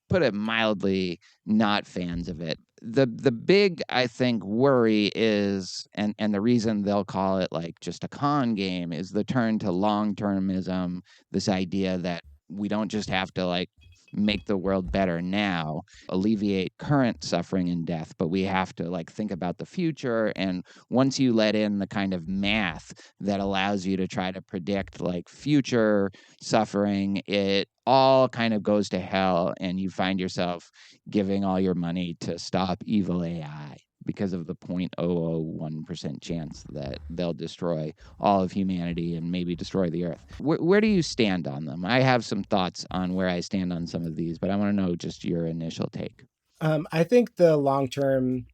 put it mildly, not fans of it. The big, I think, worry is, and the reason they'll call it like just a con game, is the turn to long-termism, this idea that we don't just have to like make the world better now, alleviate current suffering and death, but we have to like think about the future. And once you let in the kind of math that allows you to try to predict like future suffering, it all kind of goes to hell and you find yourself giving all your money to stop evil AI because of the 0.001% chance that they'll destroy all of humanity and maybe destroy the earth. Where do you stand on them? I have some thoughts on where I stand on some of these, but I want to know just your initial take. I think the long-termism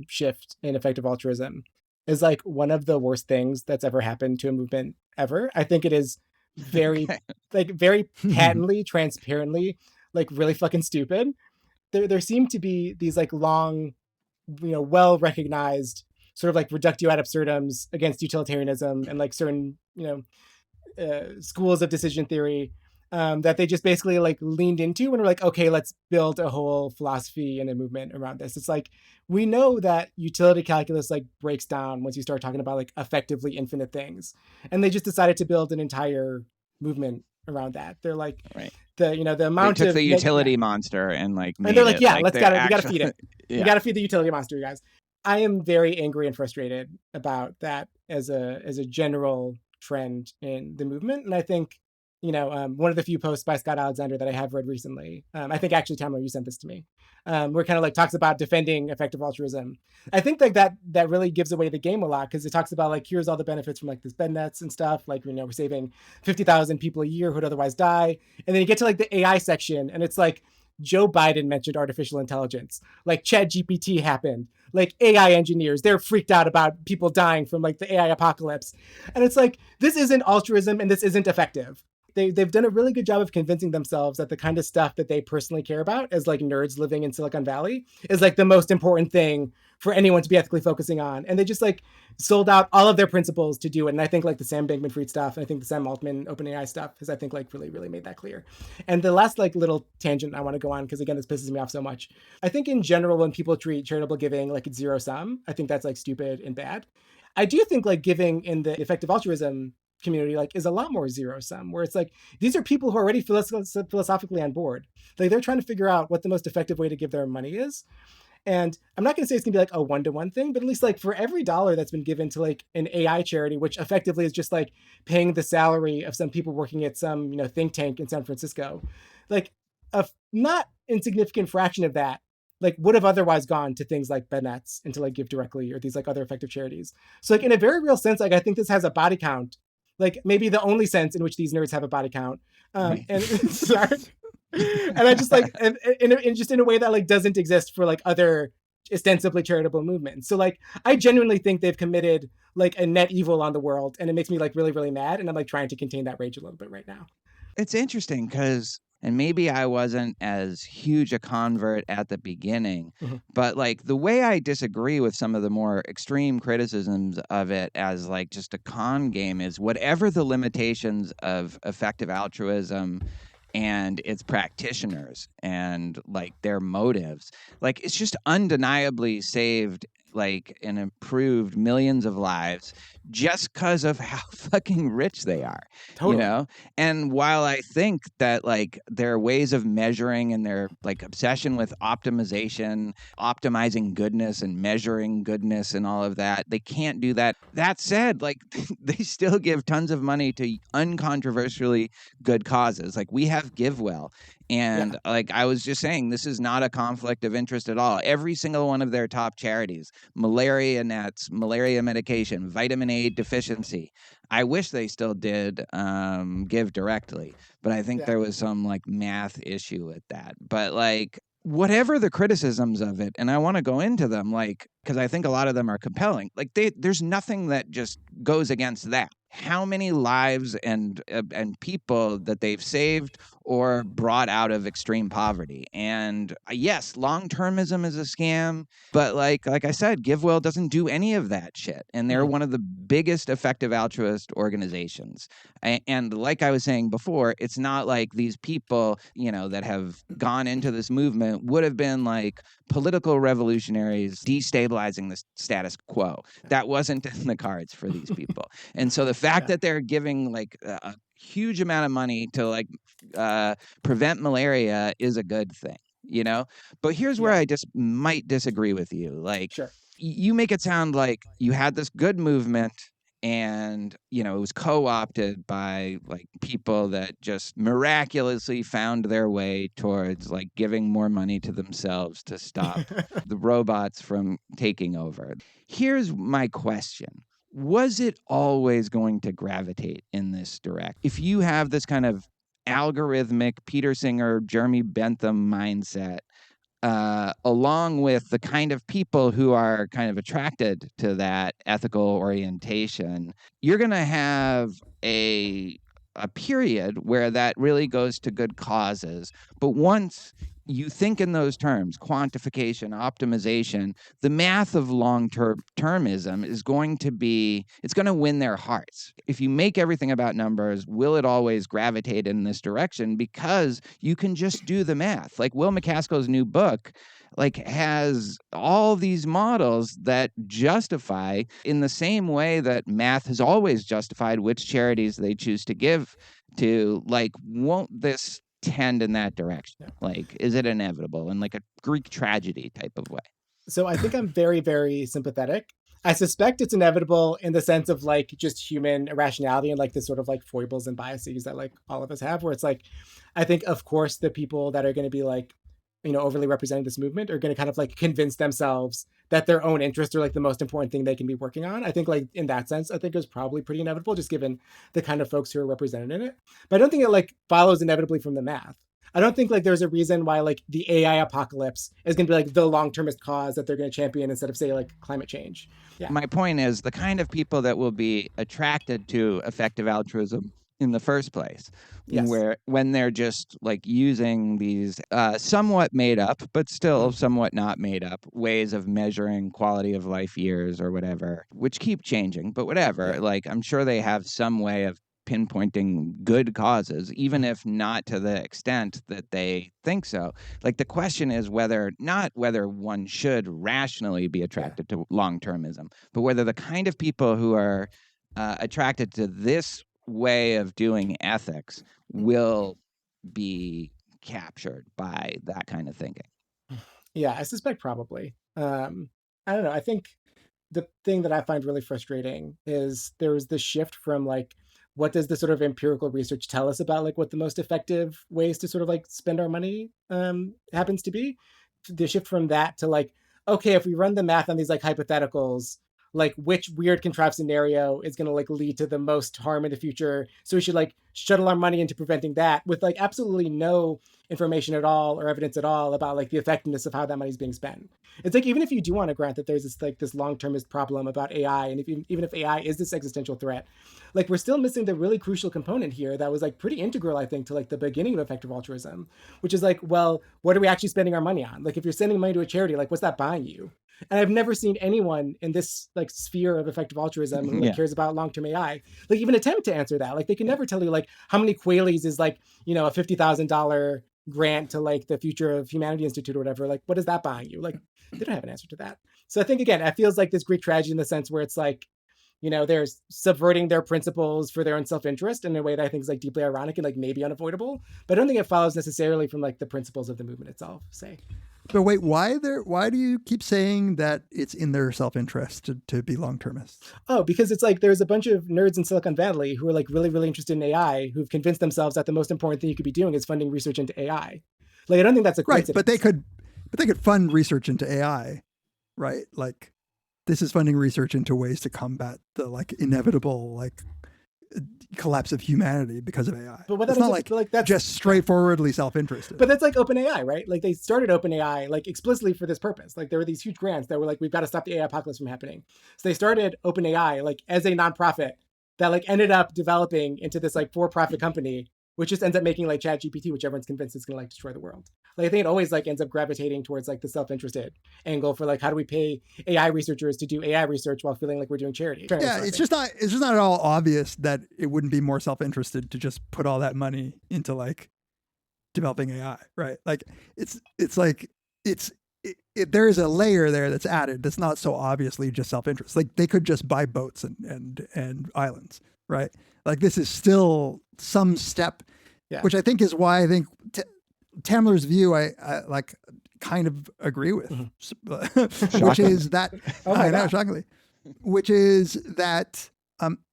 shift in effective altruism is like one of the worst things that's ever happened to a movement ever. I think it is very, very patently, transparently, like really fucking stupid. There seem to be these like long, well-recognized sort of like reductio ad absurdums against utilitarianism and like certain, schools of decision theory that they just basically like leaned into and were like, okay, let's build a whole philosophy and a movement around this. It's like, we know that utility calculus like breaks down once you start talking about like effectively infinite things. And they just decided to build an entire movement around that. They're like, right. The amount they took of the utility monster and like, and they're like, yeah, we gotta feed it. Yeah. You gotta feed the utility monster, you guys. I am very angry and frustrated about that as a general trend in the movement. And I think, one of the few posts by Scott Alexander that I have read recently, I think actually, Tamara, you sent this to me, where it kind of like talks about defending effective altruism. I think like that really gives away the game a lot, because it talks about like, here's all the benefits from like this bed nets and stuff. Like, we're saving 50,000 people a year who'd otherwise die. And then you get to like the AI section, and it's like, Joe Biden mentioned artificial intelligence, like ChatGPT happened, like AI engineers, they're freaked out about people dying from like the AI apocalypse. And it's like, this isn't altruism and this isn't effective. They've done a really good job of convincing themselves that the kind of stuff that they personally care about as like nerds living in Silicon Valley is like the most important thing for anyone to be ethically focusing on. And they just like sold out all of their principles to do it. And I think like the Sam Bankman-Fried stuff, and I think the Sam Altman OpenAI stuff has, I think, like really, really made that clear. And the last like little tangent I want to go on, because again, this pisses me off so much. I think in general, when people treat charitable giving like it's zero sum, I think that's like stupid and bad. I do think like giving in the effective altruism community like is a lot more zero sum, where it's like, these are people who are already philosophically on board. Like, they're trying to figure out what the most effective way to give their money is. And I'm not going to say it's going to be like a one-to-one thing, but at least like for every dollar that's been given to like an AI charity, which effectively is just like paying the salary of some people working at some, think tank in San Francisco, like a not insignificant fraction of that like would have otherwise gone to things like bed nets and to like Give Directly or these like other effective charities. So like in a very real sense, like I think this has a body count, like maybe the only sense in which these nerds have a body count. And sorry. And I just like, and just in a way that like doesn't exist for like other ostensibly charitable movements. So like, I genuinely think they've committed like a net evil on the world, and it makes me like really, really mad. And I'm like trying to contain that rage a little bit right now. It's interesting because, and maybe I wasn't as huge a convert at the beginning, but like the way I disagree with some of the more extreme criticisms of it as like just a con game is whatever the limitations of effective altruism and its practitioners and like their motives, like it's just undeniably saved like and improved millions of lives just because of how fucking rich they are. Totally. And while I think that like their ways of measuring and their like obsession with optimization, optimizing goodness and measuring goodness and all of that, they can't do that. That said, like they still give tons of money to uncontroversially good causes. Like we have GiveWell. And like I was just saying, this is not a conflict of interest at all. Every single one of their top charities, malaria nets, malaria medication, vitamin A deficiency. I wish they still did Give Directly, but I think there was some like math issue with that. But like whatever the criticisms of it, and I want to go into them, like, because I think a lot of them are compelling. Like there's nothing that just goes against that. How many lives and people that they've saved or brought out of extreme poverty. And yes, long-termism is a scam, but like I said, GiveWell doesn't do any of that shit. And they're one of the biggest effective altruist organizations. And like I was saying before, it's not like these people, that have gone into this movement would have been like political revolutionaries destabilizing the status quo. That wasn't in the cards for these people. And so the fact that they're giving like a huge amount of money to like prevent malaria is a good thing, But here's where I just might disagree with you. Like, you make it sound like you had this good movement and, it was co-opted by like people that just miraculously found their way towards like giving more money to themselves to stop the robots from taking over. Here's my question. Was it always going to gravitate in this direction? If you have this kind of algorithmic Peter Singer, Jeremy Bentham mindset, along with the kind of people who are kind of attracted to that ethical orientation, you're going to have a period where that really goes to good causes. But once you think in those terms, quantification, optimization, the math of long-termism is going to it's going to win their hearts. If you make everything about numbers, will it always gravitate in this direction? Because you can just do the math. Like Will MacAskill's new book, like has all these models that justify in the same way that math has always justified which charities they choose to give to. Like, won't this tend in that direction? Like, is it inevitable in like a Greek tragedy type of way? So I think I'm very, very sympathetic. I suspect it's inevitable in the sense of like just human irrationality and like the sort of like foibles and biases that like all of us have, where it's like, I think, of course, the people that are going to be like, overly representing this movement are going to kind of like convince themselves that their own interests are like the most important thing they can be working on. I think like in that sense, I think it was probably pretty inevitable just given the kind of folks who are represented in it. But I don't think it like follows inevitably from the math. I don't think like there's a reason why like the AI apocalypse is going to be like the long-termist cause that they're going to champion instead of say like climate change. Yeah. My point is the kind of people that will be attracted to effective altruism in the first place, where when they're just like using these somewhat made up, but still somewhat not made up ways of measuring quality of life years or whatever, which keep changing, but whatever. Like I'm sure they have some way of pinpointing good causes, even if not to the extent that they think so. Like the question is not whether one should rationally be attracted to long-termism, but whether the kind of people who are attracted to this way of doing ethics will be captured by that kind of thinking. Yeah, I suspect probably. I don't know. I think the thing that I find really frustrating is there was this shift from like, what does the sort of empirical research tell us about like what the most effective ways to sort of like spend our money happens to be? The shift from that to like, okay, if we run the math on these like hypotheticals, like which weird contrived scenario is going to like lead to the most harm in the future. So we should like shuttle our money into preventing that with like absolutely no information at all or evidence at all about like the effectiveness of how that money is being spent. It's like, even if you do want to grant that there's this like this long-termist problem about AI, and even if AI is this existential threat, like we're still missing the really crucial component here that was like pretty integral, I think, to like the beginning of effective altruism, which is like, well, what are we actually spending our money on? Like if you're sending money to a charity, like what's that buying you? And I've never seen anyone in this like sphere of effective altruism who like, cares about long-term AI, like even attempt to answer that. Like they can never tell you like how many Quaaludes is like, a $50,000 grant to like the Future of Humanity Institute or whatever. Like, what is that buying you? Like, they don't have an answer to that. So I think, again, it feels like this Greek tragedy in the sense where it's like, they're subverting their principles for their own self-interest in a way that I think is like deeply ironic and like maybe unavoidable. But I don't think it follows necessarily from like the principles of the movement itself, say. But wait, why do you keep saying that it's in their self-interest to be long-termists? Oh, because it's like there's a bunch of nerds in Silicon Valley who are like really, really interested in AI, who've convinced themselves that the most important thing you could be doing is funding research into AI. Like, I don't think that's a coincidence. Right, but they could fund research into AI, right? Like, this is funding research into ways to combat the like inevitable like collapse of humanity because of AI. But it's not like that's just straightforwardly self-interested. But that's like OpenAI, right? Like they started OpenAI like explicitly for this purpose. Like there were these huge grants that were like, we've got to stop the AI apocalypse from happening. So they started OpenAI like as a nonprofit that like ended up developing into this like for-profit company, which just ends up making like ChatGPT, which everyone's convinced is going to like destroy the world. Like I think it always like ends up gravitating towards like the self-interested angle for like how do we pay AI researchers to do AI research while feeling like we're doing charity. Yeah, it's just not at all obvious that it wouldn't be more self-interested to just put all that money into like developing AI, right? Like there is a layer there that's added that's not so obviously just self-interest. Like they could just buy boats and islands, right? Like this is still some step, which I think is why I think Tamler's view I like kind of agree with, which is that shockingly, which is that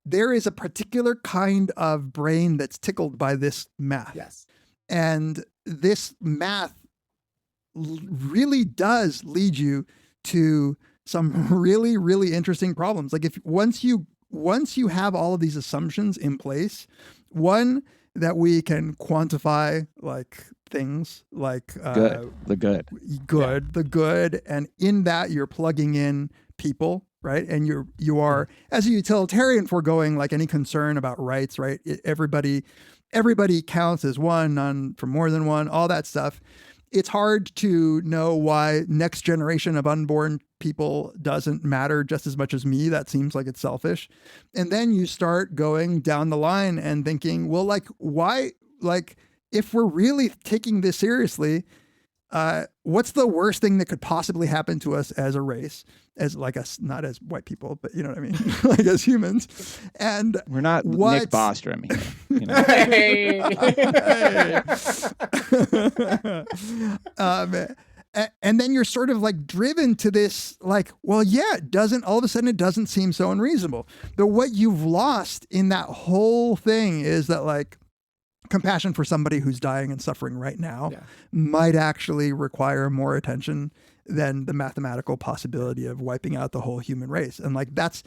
there is a particular kind of brain that's tickled by this math. Yes, and this math really does lead you to some really, really interesting problems. Like if once you have all of these assumptions in place, one that we can quantify like things like the good, and in that you're plugging in people, right? And you are as a utilitarian foregoing like any concern about rights, right? Everybody counts as one for more than one, all that stuff. It's hard to know why next generation of unborn people doesn't matter just as much as me. That seems like it's selfish. And then you start going down the line and thinking, well, like, why, like, if we're really taking this seriously, what's the worst thing that could possibly happen to us as a race, as like us, not as white people, but you know what I mean, like as humans. And we're not Nick Bostrom here. You know? and then you're sort of like driven to this, like, well, yeah, all of a sudden it doesn't seem so unreasonable. But what you've lost in that whole thing is that like compassion for somebody who's dying and suffering right now might actually require more attention than the mathematical possibility of wiping out the whole human race. And like that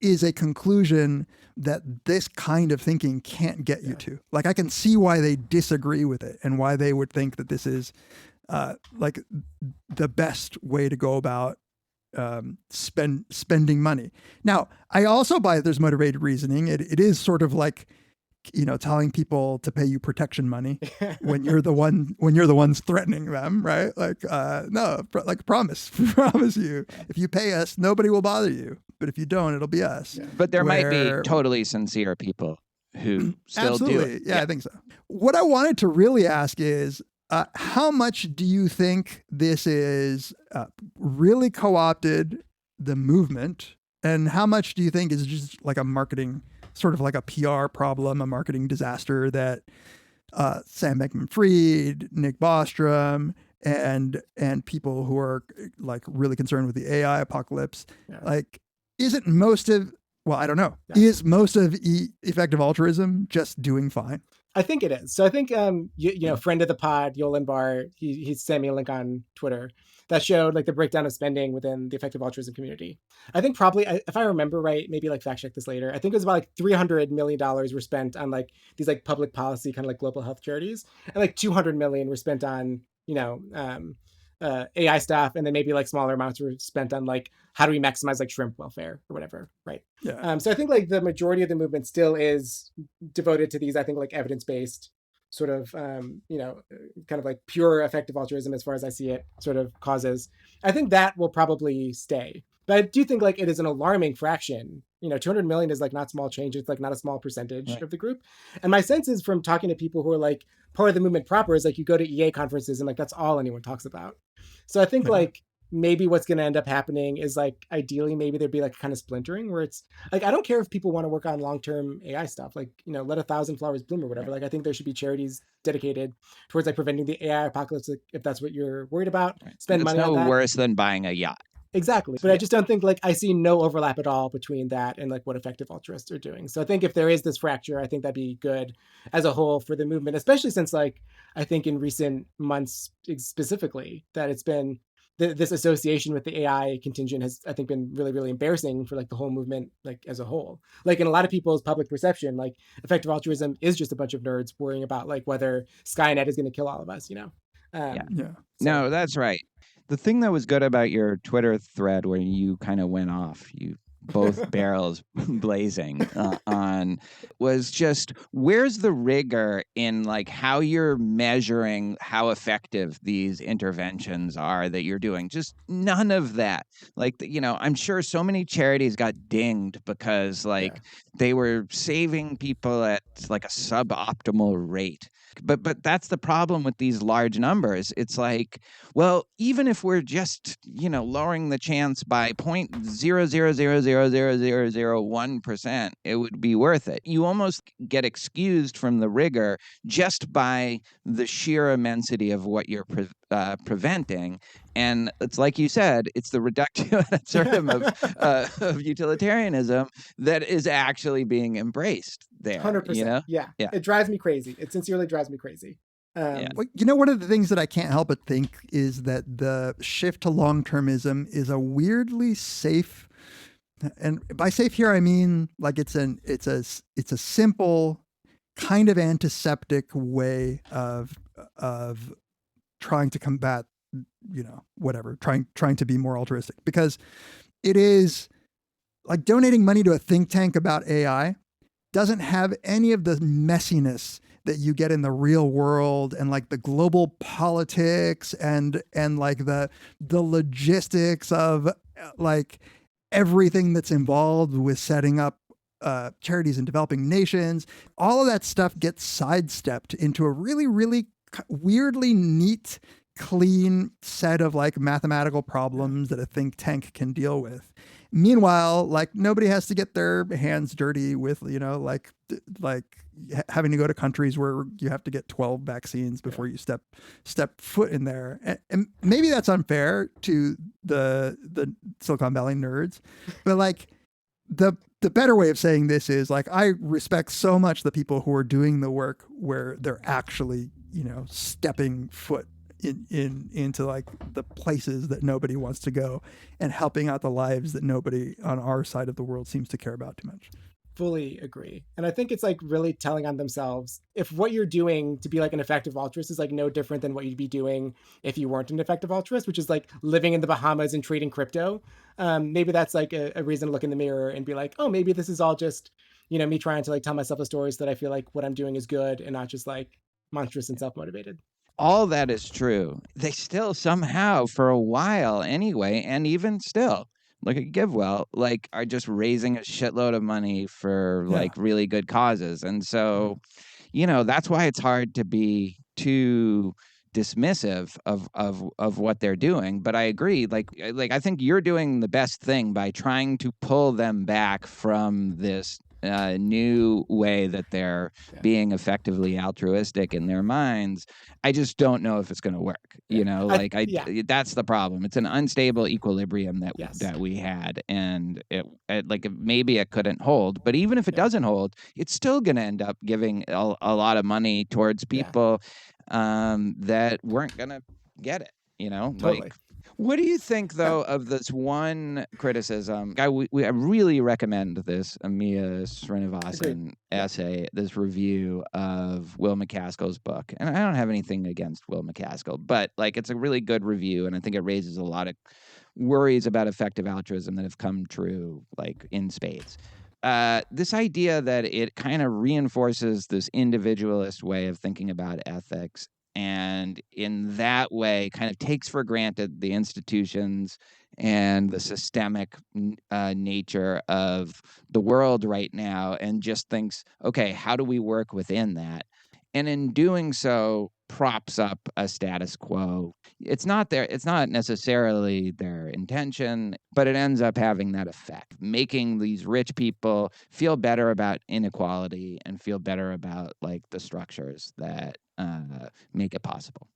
is a conclusion that this kind of thinking can't get you to. Like I can see why they disagree with it and why they would think that this is like the best way to go about spending money. Now, I also buy that there's motivated reasoning. It is sort of like, you know, telling people to pay you protection money when you're the ones threatening them, right? Like, no, like promise you, if you pay us, nobody will bother you. But if you don't, it'll be us. Yeah. But there might be totally sincere people who still do it. Yeah, I think so. What I wanted to really ask is, how much do you think this is really co-opted the movement? And how much do you think is just like a marketing, sort of like a PR problem, a marketing disaster that Sam Bankman-Fried, Nick Bostrom, and people who are like really concerned with the AI apocalypse, like isn't most of, well, I don't know, is most of effective altruism just doing fine? I think it is. So I think, you know, friend of the pod, Yolan Bar, he sent me a link on Twitter that showed like the breakdown of spending within the effective altruism community. I think probably, if I remember right, maybe like fact check this later, I think it was about like $300 million were spent on like these like public policy kind of like global health charities, and like 200 million were spent on, you know, AI stuff, and then maybe like smaller amounts were spent on like how do we maximize like shrimp welfare or whatever, right? Yeah. So I think like the majority of the movement still is devoted to these, I think, like evidence-based sort of, you know, kind of like pure effective altruism as far as I see it, sort of causes. I think that will probably stay. But I do think like it is an alarming fraction. You know, 200 million is like not small change. It's like not a small percentage of the group. And my sense is from talking to people who are like part of the movement proper is like you go to EA conferences and like that's all anyone talks about. So I think like maybe what's going to end up happening is like ideally maybe there'd be like kind of splintering where it's like I don't care if people want to work on long-term AI stuff, like, you know, let 1,000 flowers bloom or whatever. Like I think there should be charities dedicated towards like preventing the AI apocalypse, like, if that's what you're worried about. Spend money on that. It's no worse than buying a yacht. Exactly. But I just don't think like I see no overlap at all between that and like what effective altruists are doing. So I think if there is this fracture, I think that'd be good as a whole for the movement, especially since like I think in recent months specifically that it's been this association with the AI contingent has, I think, been really, really embarrassing for like the whole movement, like as a whole. Like in a lot of people's public perception, like effective altruism is just a bunch of nerds worrying about like whether Skynet is going to kill all of us, you know? No, that's right. The thing that was good about your Twitter thread where you kind of went off, you both barrels blazing on, was just where's the rigor in like how you're measuring how effective these interventions are that you're doing? Just none of that. Like, you know, I'm sure so many charities got dinged because like they were saving people at like a suboptimal rate. But that's the problem with these large numbers. It's like, well, even if we're just, you know, lowering the chance by 0.0000001%, it would be worth it. You almost get excused from the rigor just by the sheer immensity of what you're preventing. And it's like you said, it's the reductio ad absurdum of utilitarianism that is actually being embraced there. 100%. You know? Yeah. It drives me crazy. It sincerely drives me crazy. Well, you know, one of the things that I can't help but think is that the shift to long-termism is a weirdly safe, and by safe here I mean like it's a simple kind of antiseptic way of trying to combat, you know, whatever, trying to be more altruistic, because it is like donating money to a think tank about AI doesn't have any of the messiness that you get in the real world and like the global politics and like the logistics of like everything that's involved with setting up charities in developing nations. All of that stuff gets sidestepped into a really, really weirdly neat clean set of like mathematical problems that a think tank can deal with. Meanwhile, like nobody has to get their hands dirty with, like having to go to countries where you have to get 12 vaccines before you step foot in there. And maybe that's unfair to the Silicon Valley nerds, but like the better way of saying this is like, I respect so much the people who are doing the work where they're actually, stepping foot into like the places that nobody wants to go and helping out the lives that nobody on our side of the world seems to care about too much. Fully agree. And I think it's like really telling on themselves if what you're doing to be like an effective altruist is like no different than what you'd be doing if you weren't an effective altruist, which is like living in the Bahamas and trading crypto. Maybe that's like a reason to look in the mirror and be like, oh, maybe this is all just, me trying to like tell myself a story so that I feel like what I'm doing is good and not just like monstrous and self-motivated. All that is true. They still somehow, for a while anyway, and even still, look at GiveWell, like are just raising a shitload of money for like really good causes. And so, that's why it's hard to be too dismissive of what they're doing. But I agree, like I think you're doing the best thing by trying to pull them back from this new way that they're being effectively altruistic in their minds. I just don't know if it's going to work. That's the problem. It's an unstable equilibrium that we had, and maybe it couldn't hold. But even if it doesn't hold, it's still going to end up giving a lot of money towards people that weren't going to get it. Totally. What do you think, though, of this one criticism? I really recommend this Amia Srinivasan essay, this review of Will MacAskill's book. And I don't have anything against Will MacAskill, but like it's a really good review, and I think it raises a lot of worries about effective altruism that have come true, like in spades. This idea that it kind of reinforces this individualist way of thinking about ethics, and in that way kind of takes for granted the institutions and the systemic nature of the world right now, and just thinks, okay, how do we work within that? And in doing so, props up a status quo. It's not necessarily their intention, but it ends up having that effect, making these rich people feel better about inequality and feel better about like the structures that make it possible.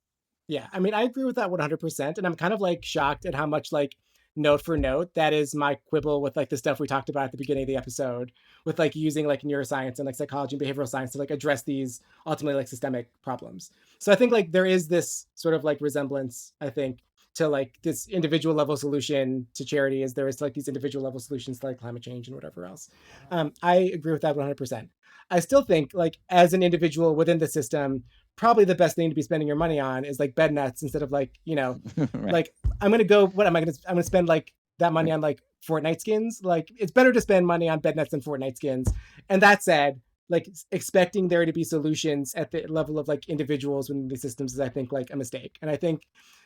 Yeah, I mean, I agree with that 100%. And I'm kind of like shocked at how much like note for note that is my quibble with like the stuff we talked about at the beginning of the episode, with like using like neuroscience and like psychology and behavioral science to like address these ultimately like systemic problems. So I think like there is this sort of like resemblance, I think, to like this individual level solution to charity as there is to, like these individual level solutions to like climate change and whatever else. I agree with that 100%. I still think like as an individual within the system, probably the best thing to be spending your money on is like bed nets instead of like, right. Like I'm going to spend like that money on like Fortnite skins. Like it's better to spend money on bed nets than Fortnite skins. And that said, like expecting there to be solutions at the level of like individuals within the systems is, I think, like a mistake. And I think,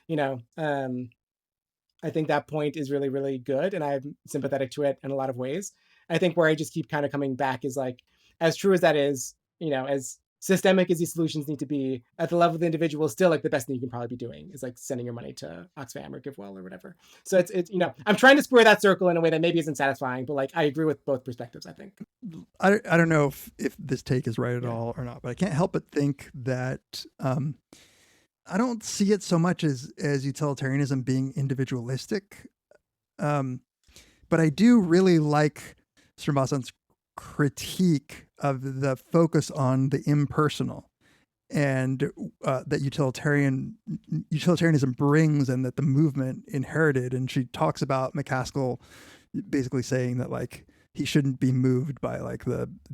I think that point is really, really good. And I'm sympathetic to it in a lot of ways. I think where I just keep kind of coming back is like, as true as that is, as systemic as these solutions need to be, at the level of the individual, still like the best thing you can probably be doing is like sending your money to Oxfam or GiveWell or whatever. So it's I'm trying to square that circle in a way that maybe isn't satisfying, but like I agree with both perspectives, I think. I don't know if this take is right at all or not, but I can't help but think that I don't see it so much as utilitarianism being individualistic. But I do really like Srinivasan's critique of the focus on the impersonal and that utilitarianism brings, and that the movement inherited. And she talks about MacAskill basically saying that like he shouldn't be moved by like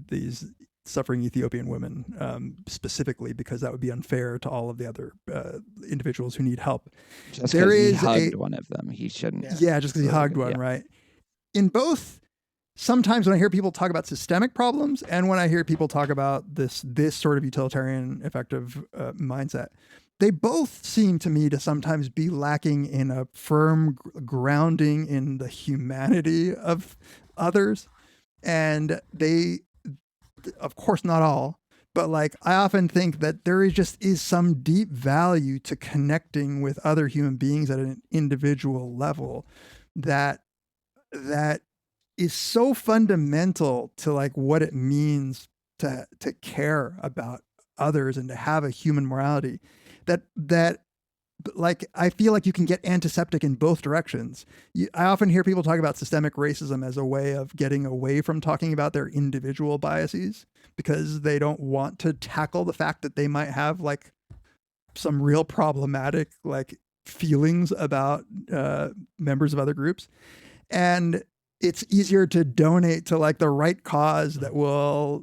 these suffering Ethiopian women specifically, because that would be unfair to all of the other individuals who need help. Just because he hugged one of them, he shouldn't. Yeah, just because he hugged one, right? In both, sometimes when I hear people talk about systemic problems and when I hear people talk about this sort of utilitarian effective mindset, they both seem to me to sometimes be lacking in a firm grounding in the humanity of others. And they, of course, not all, But like, I often think that there is some deep value to connecting with other human beings at an individual level that is so fundamental to like what it means to care about others and to have a human morality that like, I feel like you can get antiseptic in both directions. I often hear people talk about systemic racism as a way of getting away from talking about their individual biases because they don't want to tackle the fact that they might have like some real problematic like feelings about members of other groups. And it's easier to donate to like the right cause that will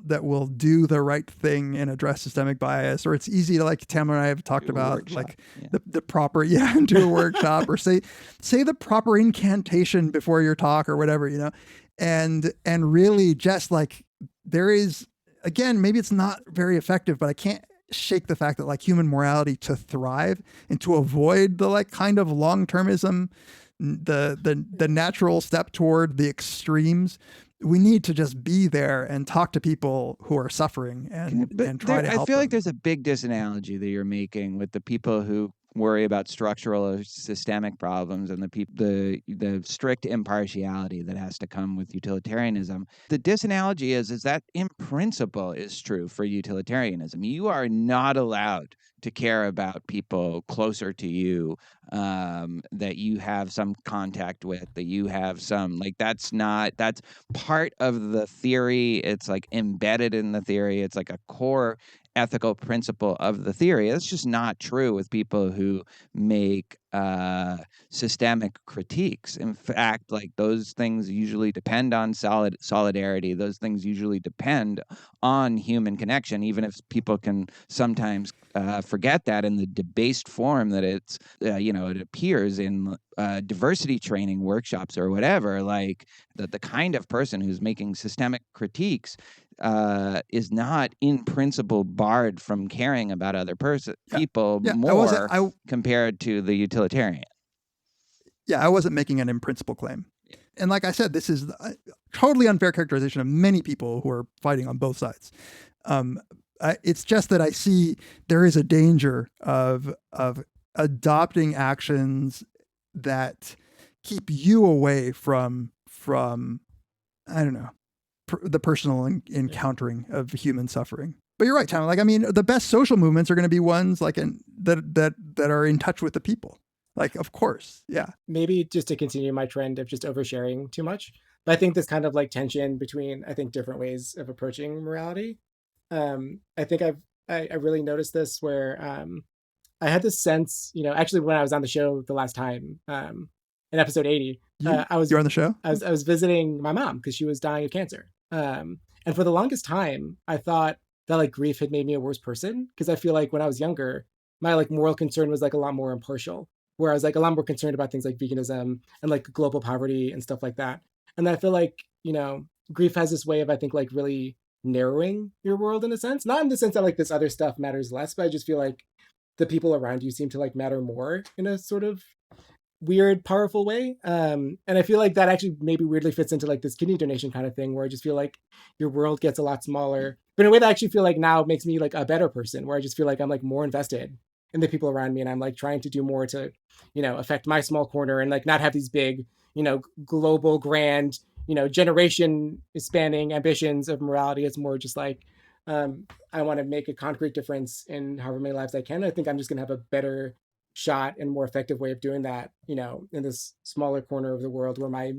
do the right thing and address systemic bias. Or it's easy to, like Tamara and I have talked about, like the proper, do a workshop or say the proper incantation before your talk or whatever, and really just like there is, again, maybe it's not very effective, but I can't shake the fact that like human morality to thrive and to avoid the like kind of long-termism, the natural step toward the extremes, we need to just be there and talk to people who are suffering and try to help I feel them. like there's a big disanalogy that you're making with the people who worry about structural or systemic problems and the strict impartiality that has to come with utilitarianism. The disanalogy is that in principle is true for utilitarianism. You are not allowed to care about people closer to you, that you have some contact with, that you have some, like, that's part of the theory. It's like embedded in the theory. It's like a core ethical principle of the theory. That's just not true with people who make systemic critiques. In fact, like, those things usually depend on solidarity. Those things usually depend on human connection, even if people can sometimes forget that in the debased form that it's, it appears in diversity training workshops or whatever. Like, that the kind of person who's making systemic critiques is not in principle barred from caring about other people more compared to the utilitarian. Yeah, I wasn't making an in principle claim. And like I said, this is a totally unfair characterization of many people who are fighting on both sides. It's just that I see there is a danger of adopting actions that keep you away from I don't know, the personal encountering of human suffering. But you're right, Tom. Like, I mean, the best social movements are going to be ones like that are in touch with the people. Like, of course, yeah. Maybe just to continue my trend of just oversharing too much, but I think this kind of like tension between, I think, different ways of approaching morality. I think I really noticed this where I had this sense, actually when I was on the show the last time, in episode 80, you're on the show? I was visiting my mom because she was dying of cancer. And for the longest time, I thought that like grief had made me a worse person, because I feel like when I was younger, my like moral concern was like a lot more impartial, where I was like a lot more concerned about things like veganism and like global poverty and stuff like that. And I feel like, grief has this way of, I think, like really narrowing your world in a sense, not in the sense that like this other stuff matters less, but I just feel like the people around you seem to like matter more in a sort of weird, powerful way. And I feel like that actually maybe weirdly fits into like this kidney donation kind of thing, where I just feel like your world gets a lot smaller, but in a way that I actually feel like now makes me like a better person, where I just feel like I'm like more invested in the people around me, and I'm like trying to do more to, affect my small corner and like not have these big, global, grand, generation spanning ambitions of morality. It's more just like, I want to make a concrete difference in however many lives I can. I think I'm just going to have a better shot and more effective way of doing that, in this smaller corner of the world where my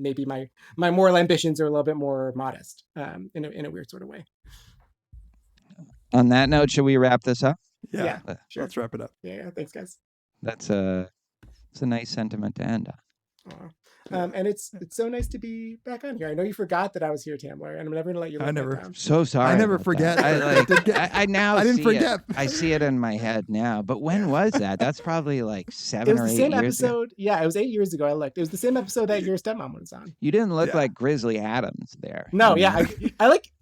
moral ambitions are a little bit more modest, in a weird sort of way. On that note, should we wrap this up? Yeah, sure. Let's wrap it up. Yeah, thanks, guys. It's a nice sentiment to end on. And it's so nice to be back on here. I know you forgot that I was here, Tamler, and I'm never gonna let you. So sorry. I never forget. I now I didn't see forget. It. I see it in my head now. But when was that? That's probably like 7 or 8 years ago. It was the same episode. Yeah, it was 8 years ago. I looked. It was the same episode that your stepmom was on. You didn't look like Grizzly Adams there. No, yeah.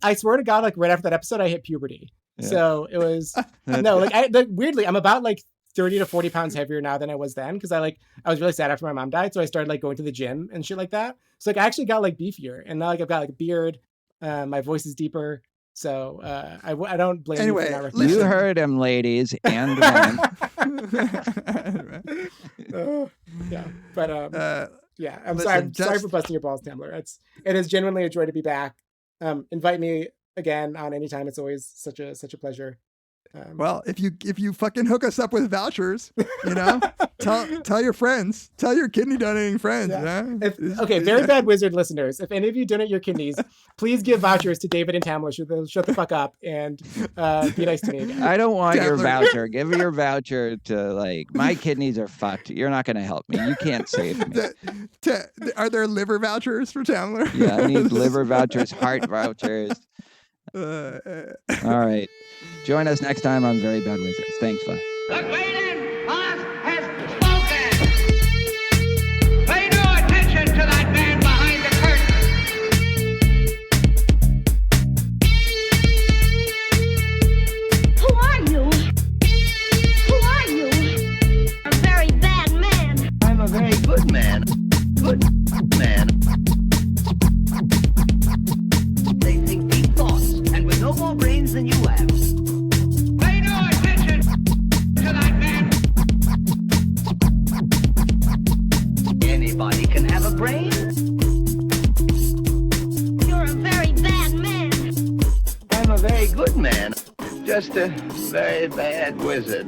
I swear to God, like right after that episode, I hit puberty. Yeah. So it was weirdly, I'm about like 30 to 40 pounds heavier now than I was then, because I was really sad after my mom died, so I started like going to the gym and shit like that. So like I actually got like beefier, and now like I've got like a beard, my voice is deeper. So I don't blame Anyway, you for not listen. recognizing You it. heard him, ladies and men. Yeah, but yeah, I'm listen, sorry for busting your balls, Tamler. It is genuinely a joy to be back. Invite me again on any time. It's always such a pleasure. Well, if you fucking hook us up with vouchers, tell your friends, tell your kidney donating friends. Yeah. Yeah? Okay, Very Bad Wizard listeners, if any of you donate your kidneys, please give vouchers to David and Tamler. They'll shut the fuck up and be nice to me again. I don't want your Tamler. voucher. Give your voucher to like my kidneys are fucked. You're not gonna help me. You can't save me. Are there liver vouchers for Tamler? Yeah, I need liver vouchers, heart vouchers. All right. Join us next time on Very Bad Wizards. Thanks, Vlad. The great boss has spoken. Pay no attention to that man behind the curtain. Who are you? Who are you? A very bad man. I'm a very good man. Good man. They think deep thoughts, and with no more brains than you have. Pay no attention to that man. Anybody can have a brain. You're a very bad man. I'm a very good man. Just a very bad wizard.